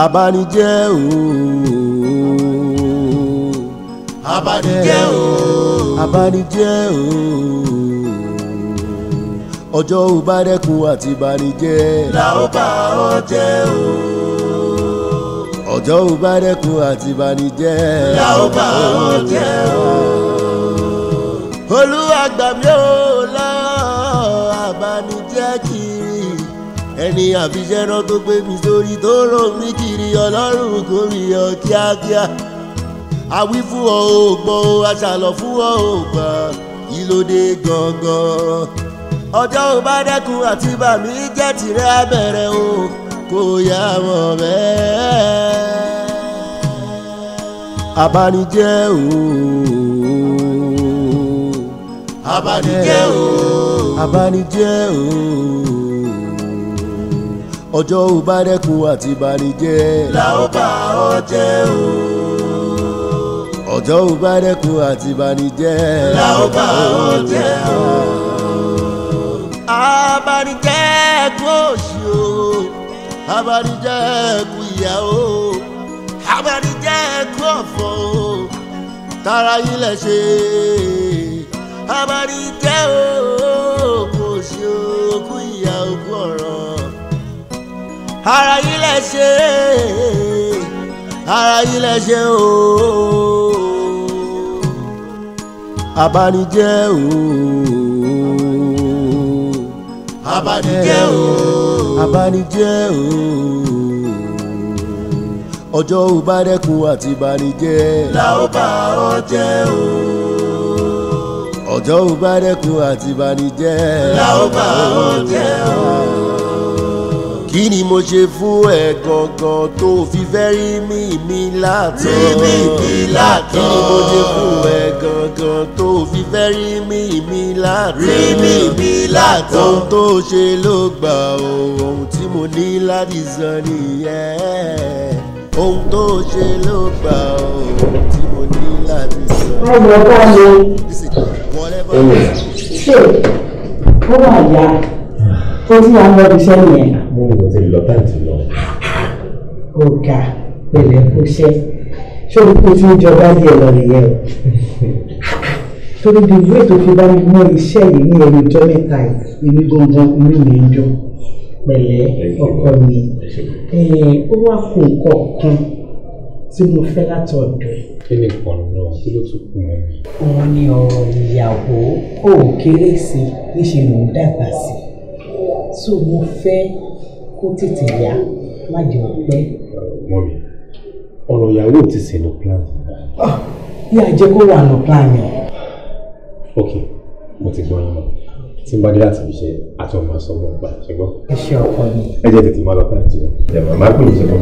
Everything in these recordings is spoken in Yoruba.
Abanijẹ́ o, abanijẹ́ o, abanijẹ́ o. Ọjọ́ ò bá dẹ́kun àti banijẹ́ la ó bá ọ jẹ́ o. Ọjọ́ ò bá dẹ́kun àti banijẹ́ la ó bá ọ jẹ́ o. Olúwa gbà mí o lọ abanijẹ́ kiri. Ẹni àfiṣẹ́rán tó gbé mi sórí tó ràn mí kiri Ọlọ́run kò rí ọ kíákíá. Àwí fún ọ ò gbọ́ o, àṣàlọ̀ fún ọ ò gbà, kí ló dé gangan? Ọjọ́ ò bá dẹ́kun àti bà mí jẹ́ tìrẹ abẹ̀rẹ̀ o, kò yá mọ̀ bẹ́ẹ̀. Abanijẹ́ o, abanijẹ́ o, abanijẹ́ o. Ọjọ́ ò bá dẹ́kun àti banijẹ́ la ó bá ọ jẹ́ o. Ọjọ́ ò bá dẹ́kun àti banijẹ́ la ó bá ọ jẹ́ o. Abanijẹ́ kú òṣì o, abanijẹ́ kú ìyà o, abanijẹ́ kú ọ̀fọ̀ o, tara yín lẹ ṣe. Abanijẹ́ o, kú òṣì o, kú ìyà o, kú ọ̀rọ̀, ara yín lẹ ṣe, ara yín lẹ ṣe o. Abanijẹ́ o, abanijẹ́ o, abanijẹ́ o. Ọjọ́ ò bá dẹ́kun àti banijẹ́ la ó bá ọ jẹ́ o. Ọjọ́ ò bá dẹ́kun àti banijẹ́ la ó bá ọ jẹ́ o. Kí ni mo ṣe fún ẹ gangan tó fi fẹ́ rí mi látọ̀? Rí mi látọ̀. Kí ni mo ṣe fún ẹ gangan tó fi fẹ́ rí mi látọ̀? Rí mi látọ̀. Ohun tó ṣe ló gbà o, ohun tí mo ní láti sọ nìyẹn. Ohun tó ṣe ló gbà o, ohun tí mo ní láti sọ. Ọ̀rọ̀ bá mi ṣe ó wà yá tó tí wàá lọ bí sẹ́yìn yẹn. Mo ń wọ́n ti lọ táìtì lọ. Ọ̀gá pẹ̀lẹ́ kó ṣẹ́ ṣé o kó tí ó jọba díẹ̀ lọ nìyẹn o. Torí bí ìwé tó fi bá mi mọ iṣẹ́ yìí ní ẹnu ọjọ́ mẹ́ta ìlú gangan inú mi ń dùn. Pẹ̀lẹ́ ọkọ mi ó wá kó nǹkan kan tí mo fẹ́ láti ọ̀dọ̀ ẹ̀. Kí ni nǹkan náà? Kí ló tún kù mọ́ mi? Òun ni ọ̀rọ̀ ìyàwó kò kéré sí níṣẹ́ ló ń dàgbà sí. So mo fẹ́ kó tètè yá má jẹ́ ọpẹ́. Mọ́mi, ọ̀rọ̀ ìyàwó ti sínú plan. Bí a jẹ́ kó wà ní plan yẹn. Ok, mo ti gbọ́ yín mọ́. Tí n bá dé láti fi ṣe àti ọmọ àsọmọ ọgbà ṣùgbọ́n. Ẹ ṣe ọkọ mi. Ẹ jẹ́ tètè máa lọ táìtì lọ. Ẹ̀mọ̀ máa pè é ṣe kọ́.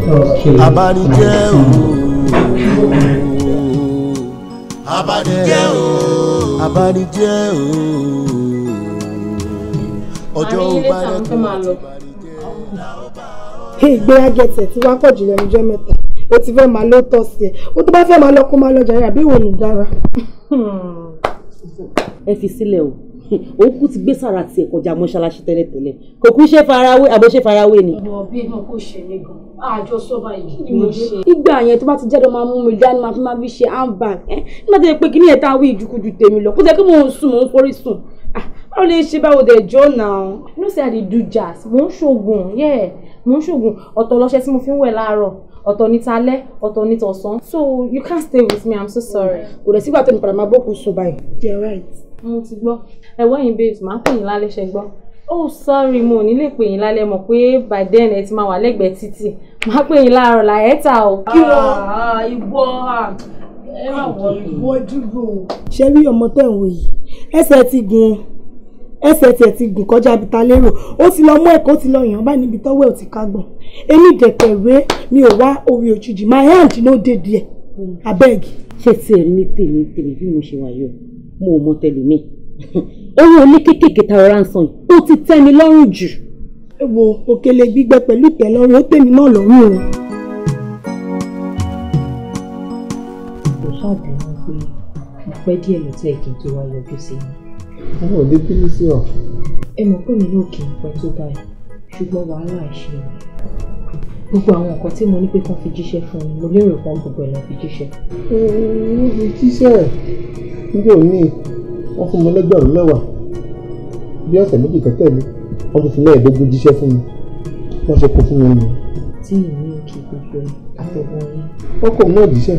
Abanijẹ́ o, abanijẹ́ o, abanijẹ́ o. Ọjọ́ ò bá dẹ́kun àti banijẹ́. Ìgbéraga ẹ̀tẹ̀ tí wá pọ̀ jù lẹ́nu ọjọ́ mẹ́ta ó ti fẹ́ máa ló tọ́ sí ẹ̀ ó tó bá fẹ́ máa lọ kó máa lọ jàre àbí ìwòyìn dára. Ẹ fi sílẹ̀ o, òun kú ti gbé sára tiẹ̀ kọjá mọ́ṣáláṣí tẹ́lẹ̀tẹ́lẹ̀ kò kú ṣe farawé àbó ṣe farawé ni. Ìwọ bí náà kò ṣe mí gan àjọ sọ́ba yìí ni mo ṣe. Ìgbà yẹn tó bá ti jẹ́dọ̀ máa mú mi dání máa fi máa fi ṣe handbag nígbà tó yẹ pé kí ni ẹ̀ta wí ìjùkújù tèmi lọ kó jẹ́ kí mò ń sùn mò ń forí sùn. Báwo lè ṣe báwo dẹ̀ jọ́ náà? You know say I dey do jazz, mò ń ṣoògùn, mò ń ṣoògùn ọ̀tọ̀ lọ́ṣẹ tí mo fi ń wẹ̀ láàárọ̀ ọ̀tọ̀ ní talẹ́ ọ̀tọ̀ ní tọ̀sán so you can't stay with me, I'm so sorry. Kò dẹ̀ sígbà tó ní padà máa bọ́kù sùn báyìí. You're right. Mo ti gbọ́ ẹ̀wọ́ yìí babes máa pè yín lálẹ́ ṣe gbọ́. Oh sorry mo ò ní lè pè yín lálẹ́ mọ̀ pé by then ẹ ti máa wà lẹ́gbẹ̀ẹ́ títì máa pè yín láàárọ̀ làẹ́ta o. Kí wọ́n ìwọ ẹ má wọ ìwọ dúró. Ṣé rí ọmọ tẹ̀ ń wò yìí ẹsẹ̀ ti gùn ẹsẹ̀ tiẹ̀ ti gùn kọjá ibi ta lérò ó ti lọ mú ẹ̀kọ́ ó ti lọ yàn báyìí níbi tọ́wọ́ ẹ̀ ò ti kágbọ̀n èmi dẹ̀kẹ̀wé mi ò wá orí òjijì my hand no dey there abeg. Ṣé tí ẹ rí ní tèmi bí mo ṣe wà yọ mo ò mọ tẹlẹ mi owó ní kékèké ta ọ̀rá ń san yìí ó ti tẹ́ mi lọ́rùn jù. Ẹ wo òkèlè gbígbẹ pẹ̀lú ìtẹ́lọ́rùn ó tèmi náà lọ́rùn o. Kò ṣàbẹ̀wò pé mo pẹ́ díẹ̀ lọ́tọ̀ ẹ̀kí tó wá yọjú sí mi. Àwọn òde bínú sí ọ. Ẹ mọ̀ pé mi náà kì í pẹ́ tó báyìí ṣùgbọ́n wàhálà ìṣe rẹ̀. gbogbo àwọn nǹkan tí mo ní pé kán fi jíṣẹ́ fún mi mo lérò pé gbogbo ẹ̀ lọ́ fi jíṣẹ́. wọ́n fi jíṣẹ́ nígbà òní wọ́n fún mi lẹ́gbẹ̀rún 10 bí ọ̀sẹ̀ méjì tó tẹ̀lé wọ́n tún fi 15 jíṣẹ́ fún mi wọ́n ṣe kó fún mi nù. tí ìní òkè gbogbo àtọ̀gbọ̀n yín. wọ́n kò mú òjíṣẹ́.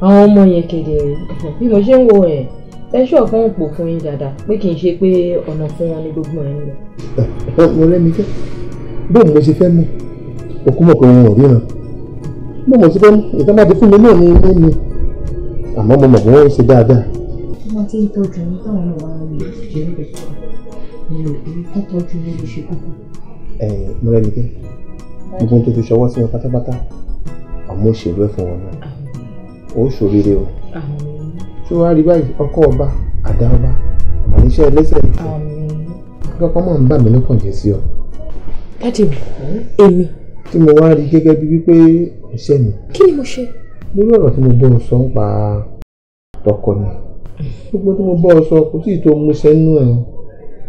àwọn ọmọ yẹn kedere bí mo ṣe ń wo ẹ̀ ẹṣọ́ fún òpó fún yín dáadáa pé kì í ṣe pé ọ̀nà fún wọn ní gbogbo ẹ̀ ń lọ. mo rẹ́mi fẹ́ bóun mo ṣe fẹ́ mọ̀ òkú mọ̀ pé wọn ò ríran bóun mo ṣe fẹ́ mọ̀ ìtàn máa ti fún mi náà ní ilé mi àmọ́ mo mọ̀ pé wọ́n ń ṣe dáadáa. wọ́n ti ń tọ́jú ní táwọn náà wá ń rí ìjẹ́ níbẹ̀ mi ò rí kó tọ́jú ní ló ṣe kókó. mo rẹ́mi fẹ́ gbogbo tó fi ṣọwọ́ sí wọn pátápátá àmọ́ òṣèlú ẹ̀ fún wọn náà ó ṣòrire o tí wàá rí báyìí ọkọ ọba àdá ọba àníṣe ẹlẹ́sẹ̀ kọ́kọ́ mọ̀ ń bà mí lọ́kàn jẹ́ sí ọ. dájú èmi. tí mo wá rí gẹ́gẹ́ bí wípé iṣẹ́ mi. kí ni mo ṣe. lórí ọ̀rọ̀ tí mo bọ́ ọ sọ ń pa tọkọ ni gbogbo tí mo bọ́ ọ sọ kò sí ìtò múṣẹ́ nínú ẹ̀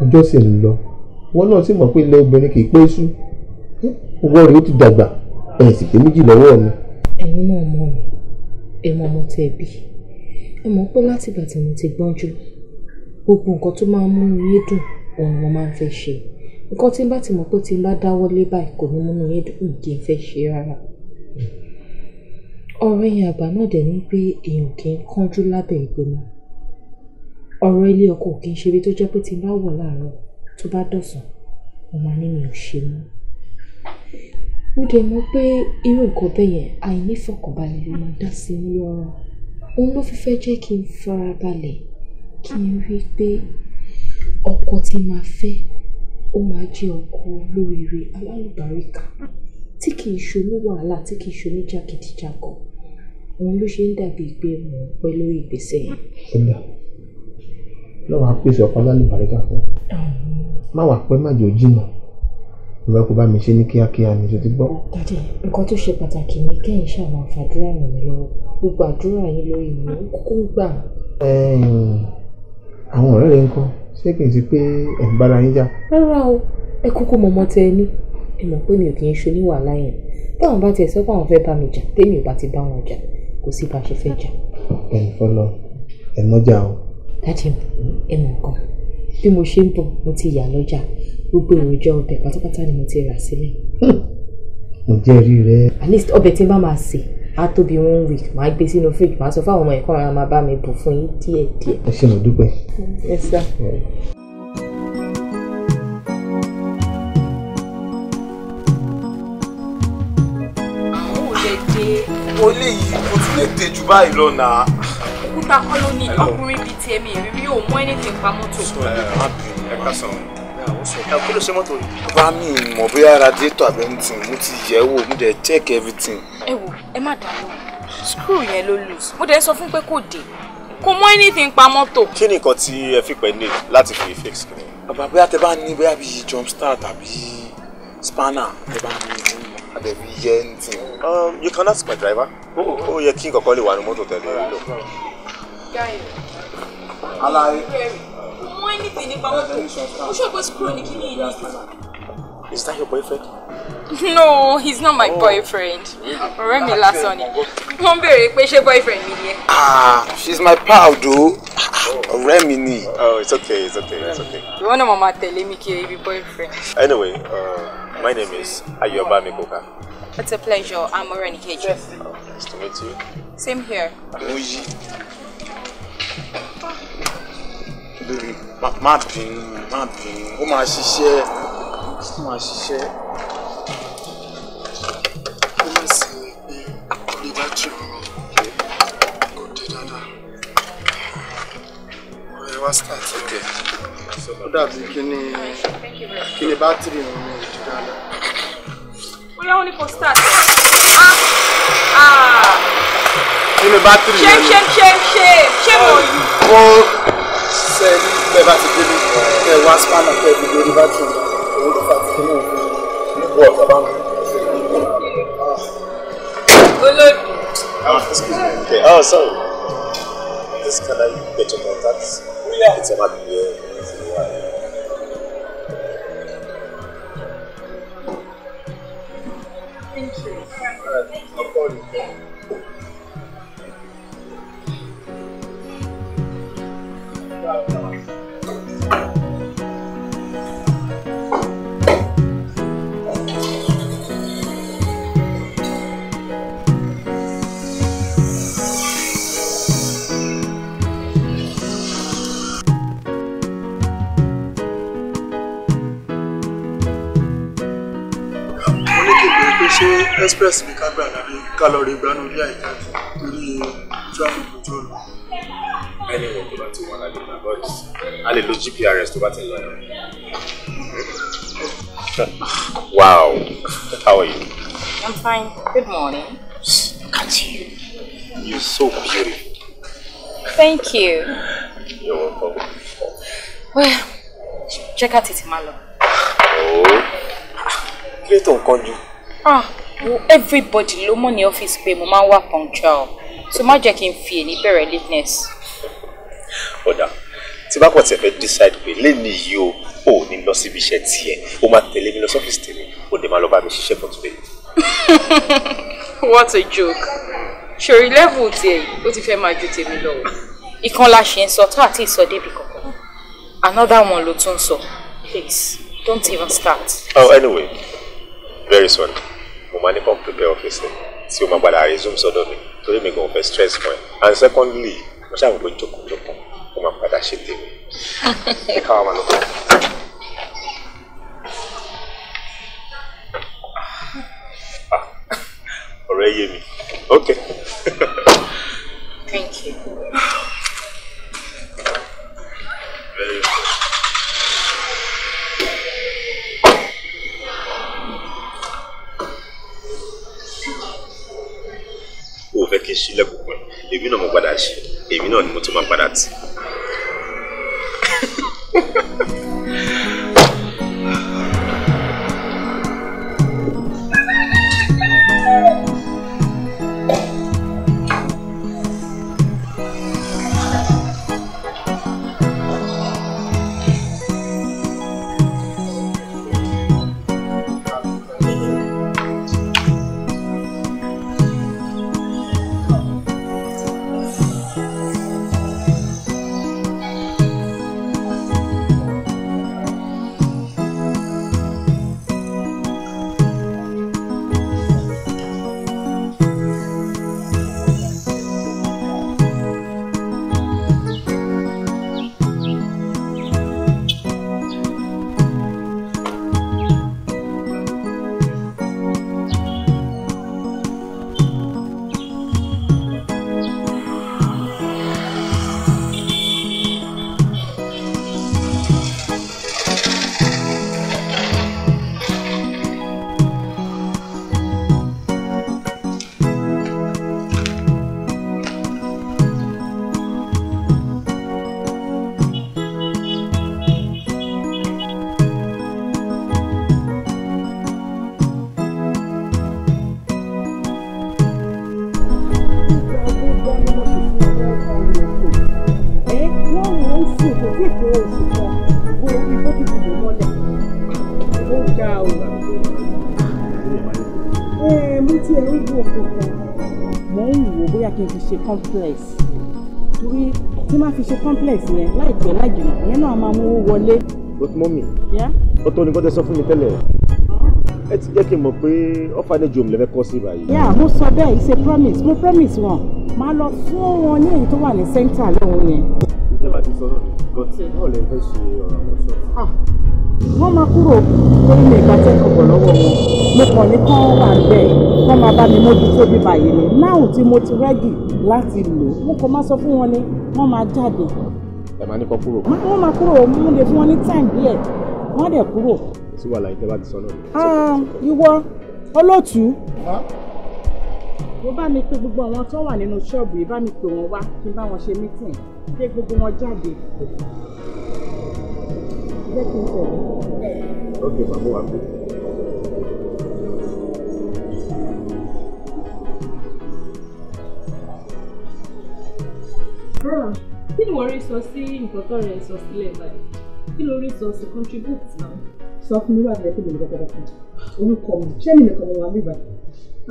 ọjọ́ sì ń lọ wọn náà sì mọ̀ pé ilé obìnrin kì í pé sú owó rẹ̀ ó ti dàgbà ẹ̀ sì pé méjì lọ́wọ́ mi. ẹ̀yin náà mọ̀ mi ẹ mọ̀ ọmọ tẹ̀ bí ẹ mọ̀ pé látìgbà tí mo ti gbọ́njú gbogbo nǹkan tó máa ń múnú yín dùn òun mo máa ń fẹ́ ṣe nǹkan tí n bá ti mọ̀ pé tí n bá dáwọ́ lé báyìí kò ní múnú yín dùn kí n fẹ́ ṣe rárá. ọ̀rọ̀ ẹ̀yin àgbà náà dẹ̀ ní pé èèyàn kì í kánjú lábẹ́ ìgbóná ọ̀rọ̀ ilé ọkọ kì í ṣe ibi tó jẹ́ pé tí n bá wọ̀ láàárọ̀ tó bá dọ̀sán mo máa ní mi ò ṣe mọ́. mo dẹ̀ mọ̀ pé irú nǹkan bẹ́ẹ̀ yẹn àìnífọ̀kànbalẹ̀ ló máa dá sí ní ọ̀rọ̀ òun ló fi fẹ́ jẹ́ kí n farabalẹ̀ kí n rí pé ọkọ tí máa fẹ́ ó máa jẹ́ ọkọ olóríire alálùbáríkà tí kì í ṣe oní wàhálà tí kì í ṣe oníjàgídíjàgan òun ló ṣe ń dàbí pé mò ń pẹ́ lórí ìgbésẹ̀ yẹn. kódà lọ́wọ́ á pèsè ọkọ alálùbáríkà fún má wàá pẹ́ má jò jìnnà ìwé kò bá mi ṣe ní kíákíá ni tó ti gbọ́. dádì nǹkan tó ṣe pàtàkì ni kẹ́yìn ṣàwọn àfàdúrà ràn mí lọ́wọ́ gbogbo àdúrà yín lórí mi ó kúkú ń gbà. àwọn ọ̀rẹ́ rẹ̀ ń kọ́ ṣé kì í ṣe pé ẹ̀ ń bára yín jà. rárá o ẹ kúkú mọ̀mọ́ tẹ ẹ ní ẹ mọ̀ pé mi ò kì í ṣe oníwàhálà yẹn táwọn bá tiẹ̀ sọ pé àwọn fẹ́ bá mi jà tèmi ò bá ti bá wọn jà kò sí bá a ṣe fẹ́ jà. ẹ̀yin fọlọ́ ẹ̀ mọ́jà o. dádì ẹ mọ̀ nǹkan bí mo ṣe ń bọ̀ mo ti yà lọ́jà gbogbo èròjà ọbẹ̀ pátápátá ni mo ti rà sílẹ̀. mo jẹ́rìí rẹ. at least ọbẹ̀ tí n bá máa sè á tó bí 1 week màá gbé sínú fridge màá sọ fún àwọn ọmọ ẹ̀kọ́ ara máa bá mi bù fún yín díẹ̀díẹ̀. ẹ ṣé mo dúpẹ́. Yes sir. mo lè yí mo ti lè dé jù báyìí lọ náà. òkúta kọ́ ló ní ọkùnrin bíi ti ẹ̀mí ìrírí ò mú anything pa mọ́tò. ẹ ká sàn ẹ kí ló ṣe mọ́tò yìí. bá mi mọ̀ bóyá radiator àbí anything mo ti yẹ̀ wò mo dẹ̀ check everything. ẹ wò ẹ má dá lọ screw yẹn ló loose mo dẹ̀ sọ fún pé kò dé kò mú anything pa mọ́tò. kí ni nǹkan tí ẹ fi pẹ́ ní láti fi fix kí ni. bàbá bóyá tẹ bá ní bóyá bíi jump start tàbí spanner tẹ bá ní àbẹ̀bí yẹ anything. You can ask my driver. ó yẹ kí nǹkan kan lè wà ní mọ́tò tẹ̀lé rí lọ. alaye. kò mú anything nípa mọ́tò ó ṣe pé screw ni kí ni ìlú. Is that your boyfriend? No, he's not my boyfriend. Ọ̀rẹ́ mi lásán ni. Wọ́n béèrè pé ṣé boyfriend mi ni ẹ. She's my pal though. Ọ̀rẹ́ mi ni. Oh, it's okay, it's okay, it's okay. Ìwọ náà máa tẹ̀lé mi kiri ibi boyfriend. Anyway, my name is Ayobami Koka. It's a pleasure. I'm Morenikeji. Nice to meet you. Same here. Oyi. Baby, má bínú, ó máa ṣiṣẹ́. Ó máa ṣiṣẹ́. Ó máa sì ní pé àkọlé bá jù ọ̀rọ̀ kò dé dáadáa. Ọ̀rẹ́ wá start okay. Ó dàbí kíni bátìrì wọn ní ìdí dáadáa. Ó yá wọn ní kò start. Kíni bátìrì wọn ní. Ṣé mo yí. Ó ṣe ní bẹ́ẹ̀ bá ti délé ẹ̀ wá spanner kẹ́ ẹ̀ fi lórí bátìrì wọn. Excuse me. Okay. Oh, sorry. This can I get your contacts? Yeah. It's about the Thank you. I'll call you. Ṣé express mi ká gbà lábẹ́ kálọ̀rì ìgbàanú ilé àyíká torí traffic control. Ẹni wo tó bá ti wọ́n lálẹ́ náà bọ́ọ̀dì a lè lo GPRS tó bá ti lọ yẹn. Wow, how are you? I'm fine. Good morning. Look at you. You're so beautiful. Thank you. You're welcome. Well, check out it, Malo. Oh, kí ló tó ń kánjú? Well, everybody ló mọ̀ ní office pé mo máa ń wà punctual. So má jẹ́ kí n fi èní bẹ̀rẹ̀ lateness. Ọ̀dà, tí bá kàn tẹ̀ fẹ́ decide pé lẹ́ni yìí o ò ní lọ síbi iṣẹ́ tiẹ̀, o máa tẹ̀lé mi lọ sí ọ́fíìsì tèmi, o dẹ̀ máa lọ bá mi ṣiṣẹ́ for today. What a joke. Ṣòrí level tiẹ̀ ó ti fẹ́ máa ju tèmi lọ. Ìkan la ṣe ń sọ tó àti ìsọ débi kankan. Another one ló tún sọ. Please, don't even start. Oh, anyway, very soon. Mo máa ní kàn prepare office tí o máa padà resume sọ́dọ̀ mi torí mi kàn fẹ́ stress fún ẹ. And secondly, mo ṣàwọn pé jókòó o máa padà ṣe tèmi. Ẹ káwá máa lọ bọ̀. Ọ̀rẹ́ yé mi. Okay. Thank you. Very good. O fẹ́ kí n ṣílẹ̀kùn pẹ̀ èmi náà mo padà ṣe èmi náà ni mo tún máa padà tì. Ṣe complex torí tí máa fi ṣe complex yẹn láìpẹ́ láìjìnà ìyẹn náà máa mú wọlé. but mọ́mì ọ̀tọ̀ ni kọ́tẹ́ sọ fún mi tẹ́lẹ̀ ẹ ti jẹ́ kí n mọ̀ pé orphanage home lẹ́fẹ́ kọ́ sí báyìí. Mo sọ bẹ́ẹ̀ it's a promise mo promise wọn máa lọ fún wọn ní èyí tó wà ní center lóhun yẹn. ìjọba ti sọ náà but náà lè fẹ́ ṣe ọ̀rọ̀ àwọn ṣọ́ọ̀ṣì. wọ́n máa kúrò lórí mi ìgbà tẹ́kọ̀ọ́ lọ́wọ́ wọn mo kàn ní kán wà bẹ́ẹ̀ kán máa bá mi mójútó bí báyìí ni náà tí mo ti rẹ́gì láti lò mo kàn máa sọ fún wọn ni wọ́n máa jáde. ẹ máa ní kọ́ kúrò. wọ́n máa kúrò mo lè fún wọn ní time díẹ̀ wọ́n dẹ̀ kúrò. kò sí wàhálà ìjọba ti sọ náà. ìwọ olóòtú mo bá mi pè gbogbo àwọn tó wà nínú ṣọ́ọ̀bù yìí bá mi pè wọ́n wá kí n bá wọn ṣe meeting pé gbogbo wọn jáde. jẹ́ kí n tẹ̀lé. ok bàbá wa pé. kí ni wọ́n rí sọ sí nǹkan tó rẹ̀ sọ sílẹ̀ báyìí kí ló rí sọ sí contribute náà. sọ fún mi wà lẹ́kọ̀ọ́ mi lọ́kọ̀ọ́kọ́ orúkọ mi ṣé mi nìkan mo wà nígbà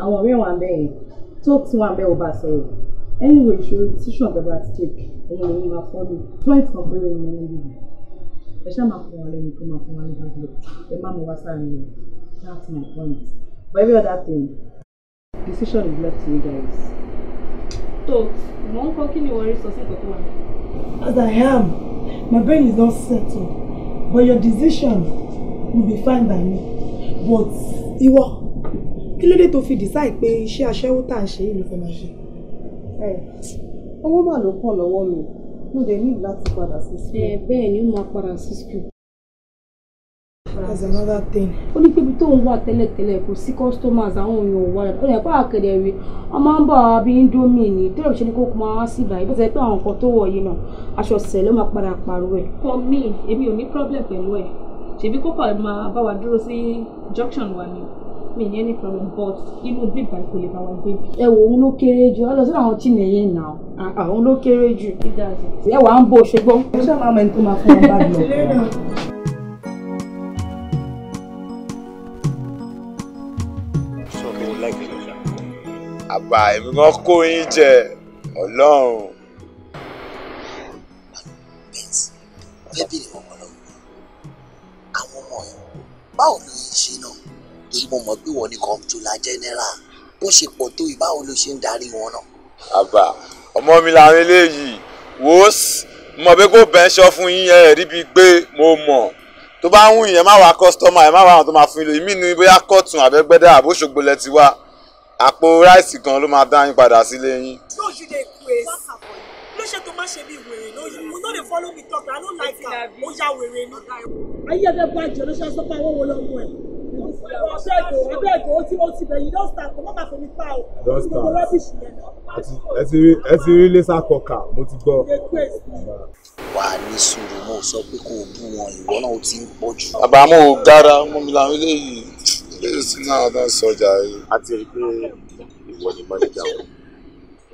àwọn ọ̀rẹ́ wa ń bẹ̀ yẹn tó tí wọ́n bẹ̀ ò bá sọ̀rọ̀ anyway ìṣòro decision bẹ̀rẹ̀ àti take ẹ̀yìn òun máa fọ́ mi point kan péré ni wọ́n níbi ẹ ṣáà máa fún wa lẹ́nu tó máa fún wa ní gbàgbọ́ ẹ má mọ wá sáà ní that's my point but every other thing decision is left to you guys. tó mò ń kọ́ kí ni wọ́n rí sọ sí nǹkan tó wà ní. As I am, my brain is not settled, but your decision will be fine by me. But ìwọ, kí ló dé tó fi decide pé iṣẹ́ aṣẹ́wó tá à ń ṣe yìí ló fẹ́ máa ṣe? Owó mà ló pọ̀ lọ́wọ́ mi, mo dẹ̀ ní láti padà sí school. Bẹ́ẹ̀ ni mo máa padà sí school. That's another thing. Ó ní pé ibi tó ń wà tẹ́lẹ̀tẹ́lẹ̀ kò sí customers àwọn èèyàn ò wá rẹ̀. Ó yẹ pé àkẹ́dẹ̀ rí wọ́n máa ń bọ̀ wá bí Indomie ní tẹ́lẹ̀ ṣe ni kó kó máa wá sí ìbàyí bó ti pé àwọn nǹkan tó wọ̀ yìí náà aṣọ ọ̀sẹ̀ ló máa padà pààrọ̀ ẹ̀. For me èmi ò ní problem pẹ̀lú ẹ̀ ṣèbí kókò máa bá wa dúró sí junction wa ni mi ní any problem but inú bíbá kò lè bá wa gbé. Ẹ wo òun ló kéré jù ọ lọ sí àwọn Chineye náà àwọn ló kéré jù. Ẹ wà á ń bọ̀ ṣùgbọ́n. Ẹ ṣáà máa mọ ẹni tó máa fún wọn bá lọ. àbá èmi kan kó yín jẹ Ọlọ́run. bẹ́ẹ̀ bí ìwọ̀n kan lọ́wọ́ àwọn ọmọ ẹ̀ báwo ló ń ṣe náà torí mo mọ̀ pé wọ́n ní comptroller general bó ṣe pọ̀ tó yìí báwo ló ṣe ń darí wọn náà. àbá ọmọ mi làwọn eléyìí wò ó mọ̀ pé kó bẹ́ẹ̀ ṣọ́ fún yín ẹ̀ ríbi gbé mo mọ̀ tó bá ń wù yín ẹ má wá kọ́sítọ́mà ẹ má wá àwọn tó máa fún yín lò ìmí nu bóyá kọ́ọ̀tún àbẹ́gbẹ́dá àbóṣogbo lẹ ti wá àpò ráìsì kan ló máa dá yín padà sílé yín. no you dey craze ló ṣe tó má ṣe bí wèrè lóyún you no dey follow me talk I no like am ó yá wèrè ni. ayé ẹgbẹ́ bàjẹ́ ló ṣe sọ pé àwọn wo ló mú ẹ. abẹ́ẹ̀gò ó ti bẹ̀ yìí don start kò má bàa fún mi pa o. gbogbo rọ́bìṣì yẹn náà. ẹ ti rí lẹ́sà kọkà mo ti gbọ́. wà á ní sùúrù mo sọ pé kò bú wọn ìwọ náà ó ti ń pọ̀ jù. àbámọ̀ ò dára mọ́ mi làwọn eléyìí eléyìí sí náà dán sọjà yìí. a ti rí i pé ìwọ ni manager wọn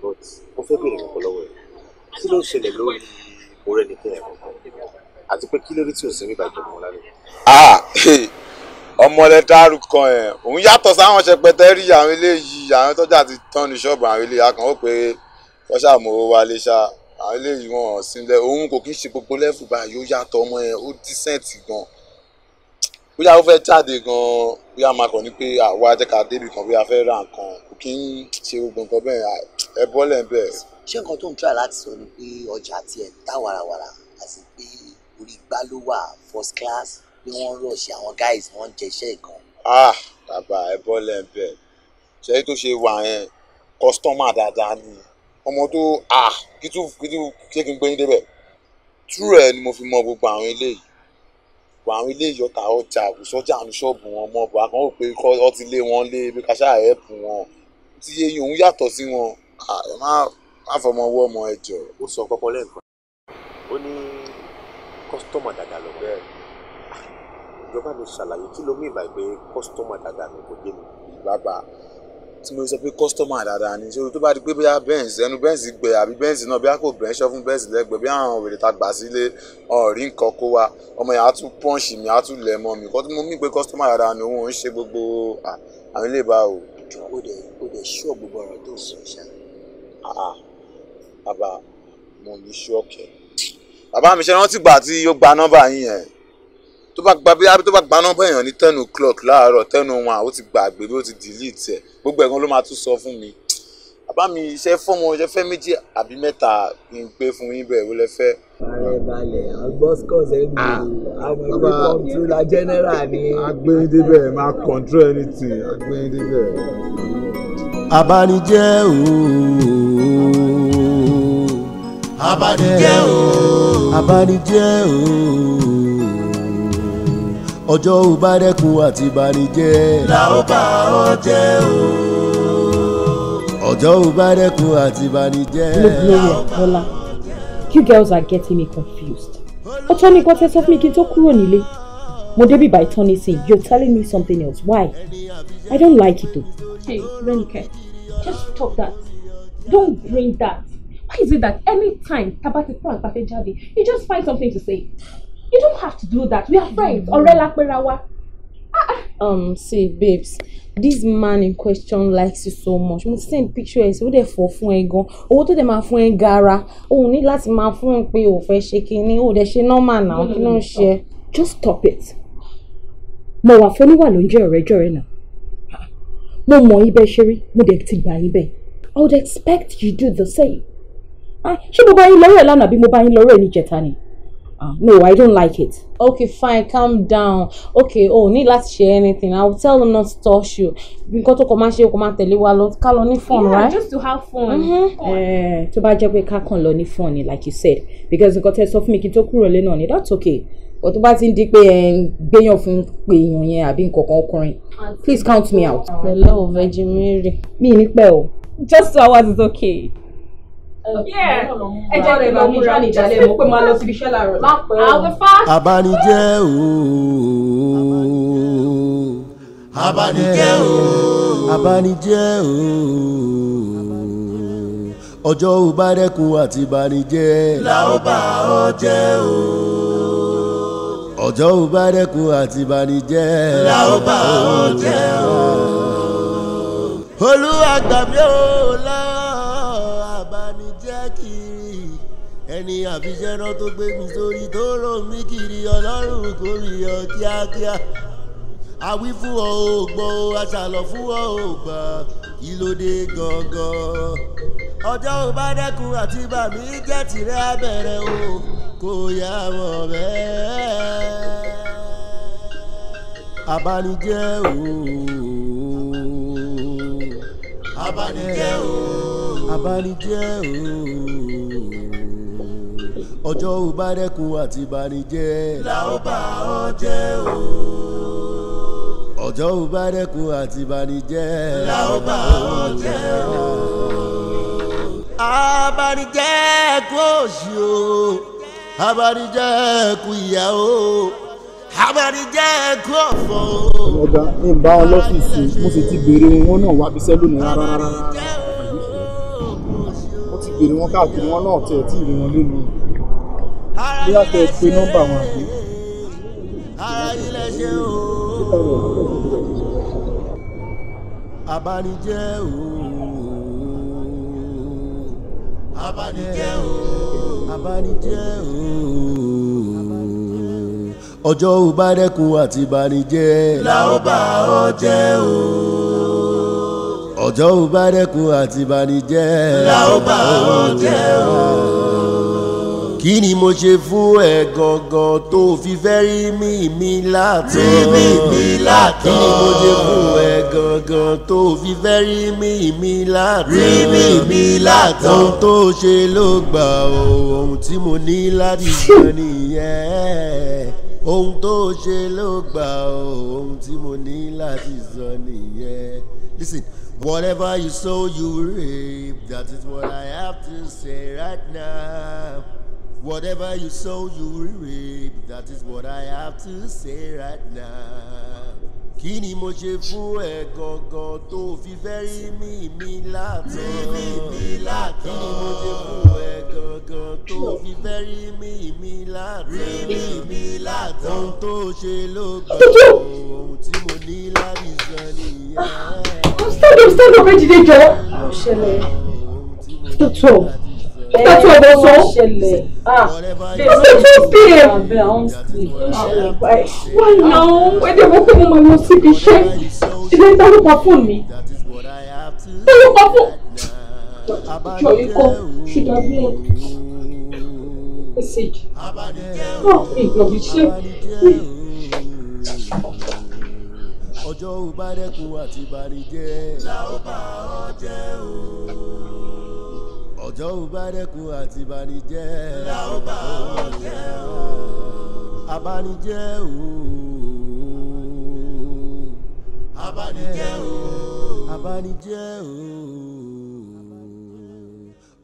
but mo fẹ́ bèrè nǹkan lọ́wọ́ ẹ̀ kí ló ń ṣẹlẹ̀ lórí orí ẹni tẹ́ ẹ̀ kọ̀ọ̀kan àti pé kí ló rí tí ò sí nígbà ìjọba wọn lálẹ́. ọmọlẹ dárúkọ ẹ òun yàtọ̀ sáwọn ṣẹpẹtẹ rí àwọn eléyìí àwọn tọ́jà ti tán ní ṣọ́ọ̀bù àwọn eléyìí akàn ó pé kọ́ṣà mọ́wó wálé ṣá àwọn eléyìí wọn sílẹ̀ òun kò kí ń ṣe gbogbo lẹ́fù báyìí ó yàtọ̀ ọmọ yẹn ó dísẹ́ǹtì gan bóyá ó fẹ́ jáde gan bóyá máa kàn ní pé àwa jẹ́ ká débi kan bóyá fẹ́ ra nǹkan kò kí ń ṣe gbogbo nǹkan bẹ́ẹ̀ ẹ bọ́lẹ̀ bẹ́ẹ̀. ṣé nǹkan tó ń try láti sọ ni pé ọjà tiẹ̀ ń ta wàràwàrà àti pé orí igbá ló wà first class bí wọ́n rush àwọn guys wọ́n ń jẹṣẹ́ gan. bàbá ẹ bọ́lẹ̀ bẹ́ẹ̀ ṣe tó ṣe wà yẹn kọ́sítọ́mà dáadáa ni ọmọ tó kìtù ṣé kí n gbé yín débẹ̀ tú rẹ̀ ni mo fi mọ gbogbo àwọn eléyìí àwọn eléyìí ọ̀tá ọjà àgùsọ́jà ní ṣọ́ọ̀bù wọn mọ́ bọ̀ àkànwò pé ọ ti lé wọn lé bí ká ṣáà ẹ̀pù wọn tí yé òun yàtọ̀ sí wọn ẹ má fọmọ ọwọ́ ọmọ ẹ jọ. ó sọ kọ́kọ́ lẹ́ẹ̀kan ó ní kọ́sítọ́mà dáadáa lọ bẹ́ẹ̀ ìjọba mi ṣàlàyé kí ló mú ìgbà pé kọ́sítọ́mà dáadáa mi kò dé mi. bàbá tí mo sọ pé kọ́sítọ́mà dáadáa ni ṣé o tó bá di pé bóyá bẹ́ǹsì ẹnu bẹ́ǹsì gbẹ àbí bẹ́ǹsì náà bí a kò bẹ́ǹ ṣọ́ fún bẹ́ǹsì lẹ́gbẹ̀ẹ́ bí àwọn òwèrè ta gbà sílé ọ̀rí nǹkan kó wa ọmọ yẹn á tún pọ́ǹṣì mi á tún lẹ̀ mọ́ mi kọ́ tí mo mí pé kọ́sítọ́mà dáadáa ni òun ń ṣe gbogbo àwọn ilé ìbá o. ó dẹ̀ ṣọ́ gbogbo ọ̀rọ̀ tó sọ ṣá. bàbá mo ní ṣọ́ọ̀kẹ́ bàbá mi ṣe rántí gbà tí ó gba nọ́mbà yín yẹn tó bá gba nọ́mbà èèyàn ní 10 o'clock láàárọ̀ 10:01 ó ti gbàgbé bí ó ti delete ẹ̀ gbogbo ẹ̀gan ló máa tún sọ fún mi bàbá mi iṣẹ́ fọ́mọ iṣẹ́ fẹ́ méjì àbí mẹ́ta kí n gbé fún yín bẹ́ẹ̀ ó lẹ fẹ́. ààrẹ balẹ̀ agbọ́scos ẹ̀ gbòòrò àwọn ìwé comptroller general ni. agbẹ́yìndébẹ̀ máa control anything agbẹ́yìndébẹ̀. abanijẹ́ abanijẹ́ abanijẹ́ ọjọ́ ò bá dẹ́kun àti banijẹ́ la ó bá ọ jẹ́ ọjọ́ ò bá dẹ́kun àti banijẹ́. Gloria, Bola, you girls are getting me confused. Ọ̀tọ̀ ni nǹkan tẹ́ sọ fún mi kí n tó kúrò nílé. Mo débi by turning sin, you're telling me something else. Why? I don't like it though. Hey, Renike, just stop that. Don't bring that. Why is it that anytime Tabati Pro and Pafe Jadi, you just find something to say? You don't have to do that. We are friends. Ọ̀rẹ́ la pera wa. See, babes, this man in question likes you so much. Mo send picture ẹ so de for fún ẹ gan. Owó tó dé máa fún ẹ gara. O ní láti máa fún ẹ pé o fẹ́ ṣe kíní, o dé ṣe normal now, kí ló ń ṣe? Just stop it. Mo wà fún níwà ló ń jẹ́ ọ̀rẹ́ náà. Mo mọ̀ ibẹ̀ ṣe rí, mo dẹ̀ ti gbà ibẹ̀. I would expect you do the same. Ṣé mo bá yín lọ́rọ̀ ẹ̀ lánàá bí mo bá yín lọ́rọ̀ ẹ̀ níjẹta ni? No, I don't like it. Okay, fine, calm down. Okay, need let's share anything. I will tell them not to touch you. Because to come and share, come and tell you what call on fun, yeah, right? Just to have fun. To buy job we can't call on fun, like you said, because you got to self make it to kúrò lé náà ni. That's okay. But to buy tin di pé gbéyàn fún pé èèyàn yẹn àbí nǹkan ọkùnrin. Please count me out. Hello, Virgin Mary. Mi ní pẹ́ o. Just 2 hours is okay. Yeah. Ẹ jẹ́ kí lọ múra ní ìjàlẹ̀ mo pé máa lọ síbi iṣẹ́ láàárọ̀. I'll be fast. Abanijẹ́ o. Abanijẹ́ o. Abanijẹ́ o. Ọjọ́ ò bá dẹ́kun àti banijẹ́. La ó bá ọ jẹ́ o. Ọjọ́ ò bá dẹ́kun àti banijẹ́. La ó bá ọ jẹ́ o. Olúwa gbà mí o lọ́wọ́ abanijẹ́ kiri. Ẹni àfiṣẹ́ná tó gbé mi sórí tó rò mí kiri Ọlọ́run kò rí ọ kíákíá. Àwí fún ọ ò gbọ́ aṣàlọ̀ fún ọ ò gbà kí ló dé gangan. Ọjọ́ ò bá dẹ́kun àti bàmí jẹ́ tìrẹ abẹ́rẹ́ o kò yá mọ̀ bẹ́ẹ̀. Abanijẹ́ o. Abanijẹ́ o. Abanijẹ́ o. Ọjọ́ ò bá dẹ́kun àti banijẹ́. La ó bá ọ jẹ́ o. Ọjọ́ ò bá dẹ́kun àti banijẹ́. La ó bá ọ jẹ́ o. Abanijẹ́ kú òṣì o. Abanijẹ́ kú ìyà o. Abanijẹ́ kú ọ̀fọ̀ o. Ọ̀gá ń bá ọ lọ́fíìsì mo sì ti béèrè wọn náà wá bíṣẹ́ lónìí rárá. Mo ti béèrè wọn káàkiri wọn náà tẹ̀ tí ìrìn wọn lónìí. Bí a tẹ̀ pé nọ́mbà wọn àbí. Abanijẹ́ o. Abanijẹ́ o. Abanijẹ́ o. Ọjọ́ ò bá dẹ́kun àti banijẹ́. La ó bá ọ jẹ́ o. Ọjọ́ ò bá dẹ́kun àti banijẹ́. La ó bá ọ jẹ́ o. Kí ni mo ṣe fún ẹ gangan tó fi fẹ́ rí mi látọ̀? Rí mi látọ̀. Kí ni mo ṣe fún ẹ gangan tó fi fẹ́ rí mi látọ̀? Rí mi látọ̀. Ohun tó ṣe ló gbà o, ohun tí mo ní láti sọ nìyẹn. Ohun tó ṣe ló gbà o, ohun tí mo ní láti sọ nìyẹn. Listen, whatever you sow you reap, that is what I have to say right now. Whatever you sow you reap, that is what I have to say right now. Kí ni mo ṣe fún ẹ gangan tó fi fẹ́ rí mi látọ̀? Rí mi látọ̀. Kí ni mo ṣe fún ẹ gangan tó fi fẹ́ rí mi látọ̀? Rí mi látọ̀. Ohun tó ṣe ló gbà ohun tí mo ní láti sọ nìyẹn. Stand up, Ejide jọ. Ṣẹlẹ̀. Tọ́tọ̀. That's what I saw. Why now? When they woke up, my mom see the chef. She didn't tell me my phone me. Tell me my phone. Joy, come. Should I be message? Oh, me love you, chef. Ọjọ́ ò bá dẹ́kun àti banijẹ́. La ó bá ọ jẹ́ o. Ọjọ́ ò bá dẹ́kun àti banijẹ́. La ó bá ọ jẹ́ o. Abanijẹ́ o. Abanijẹ́ o. Abanijẹ́ o.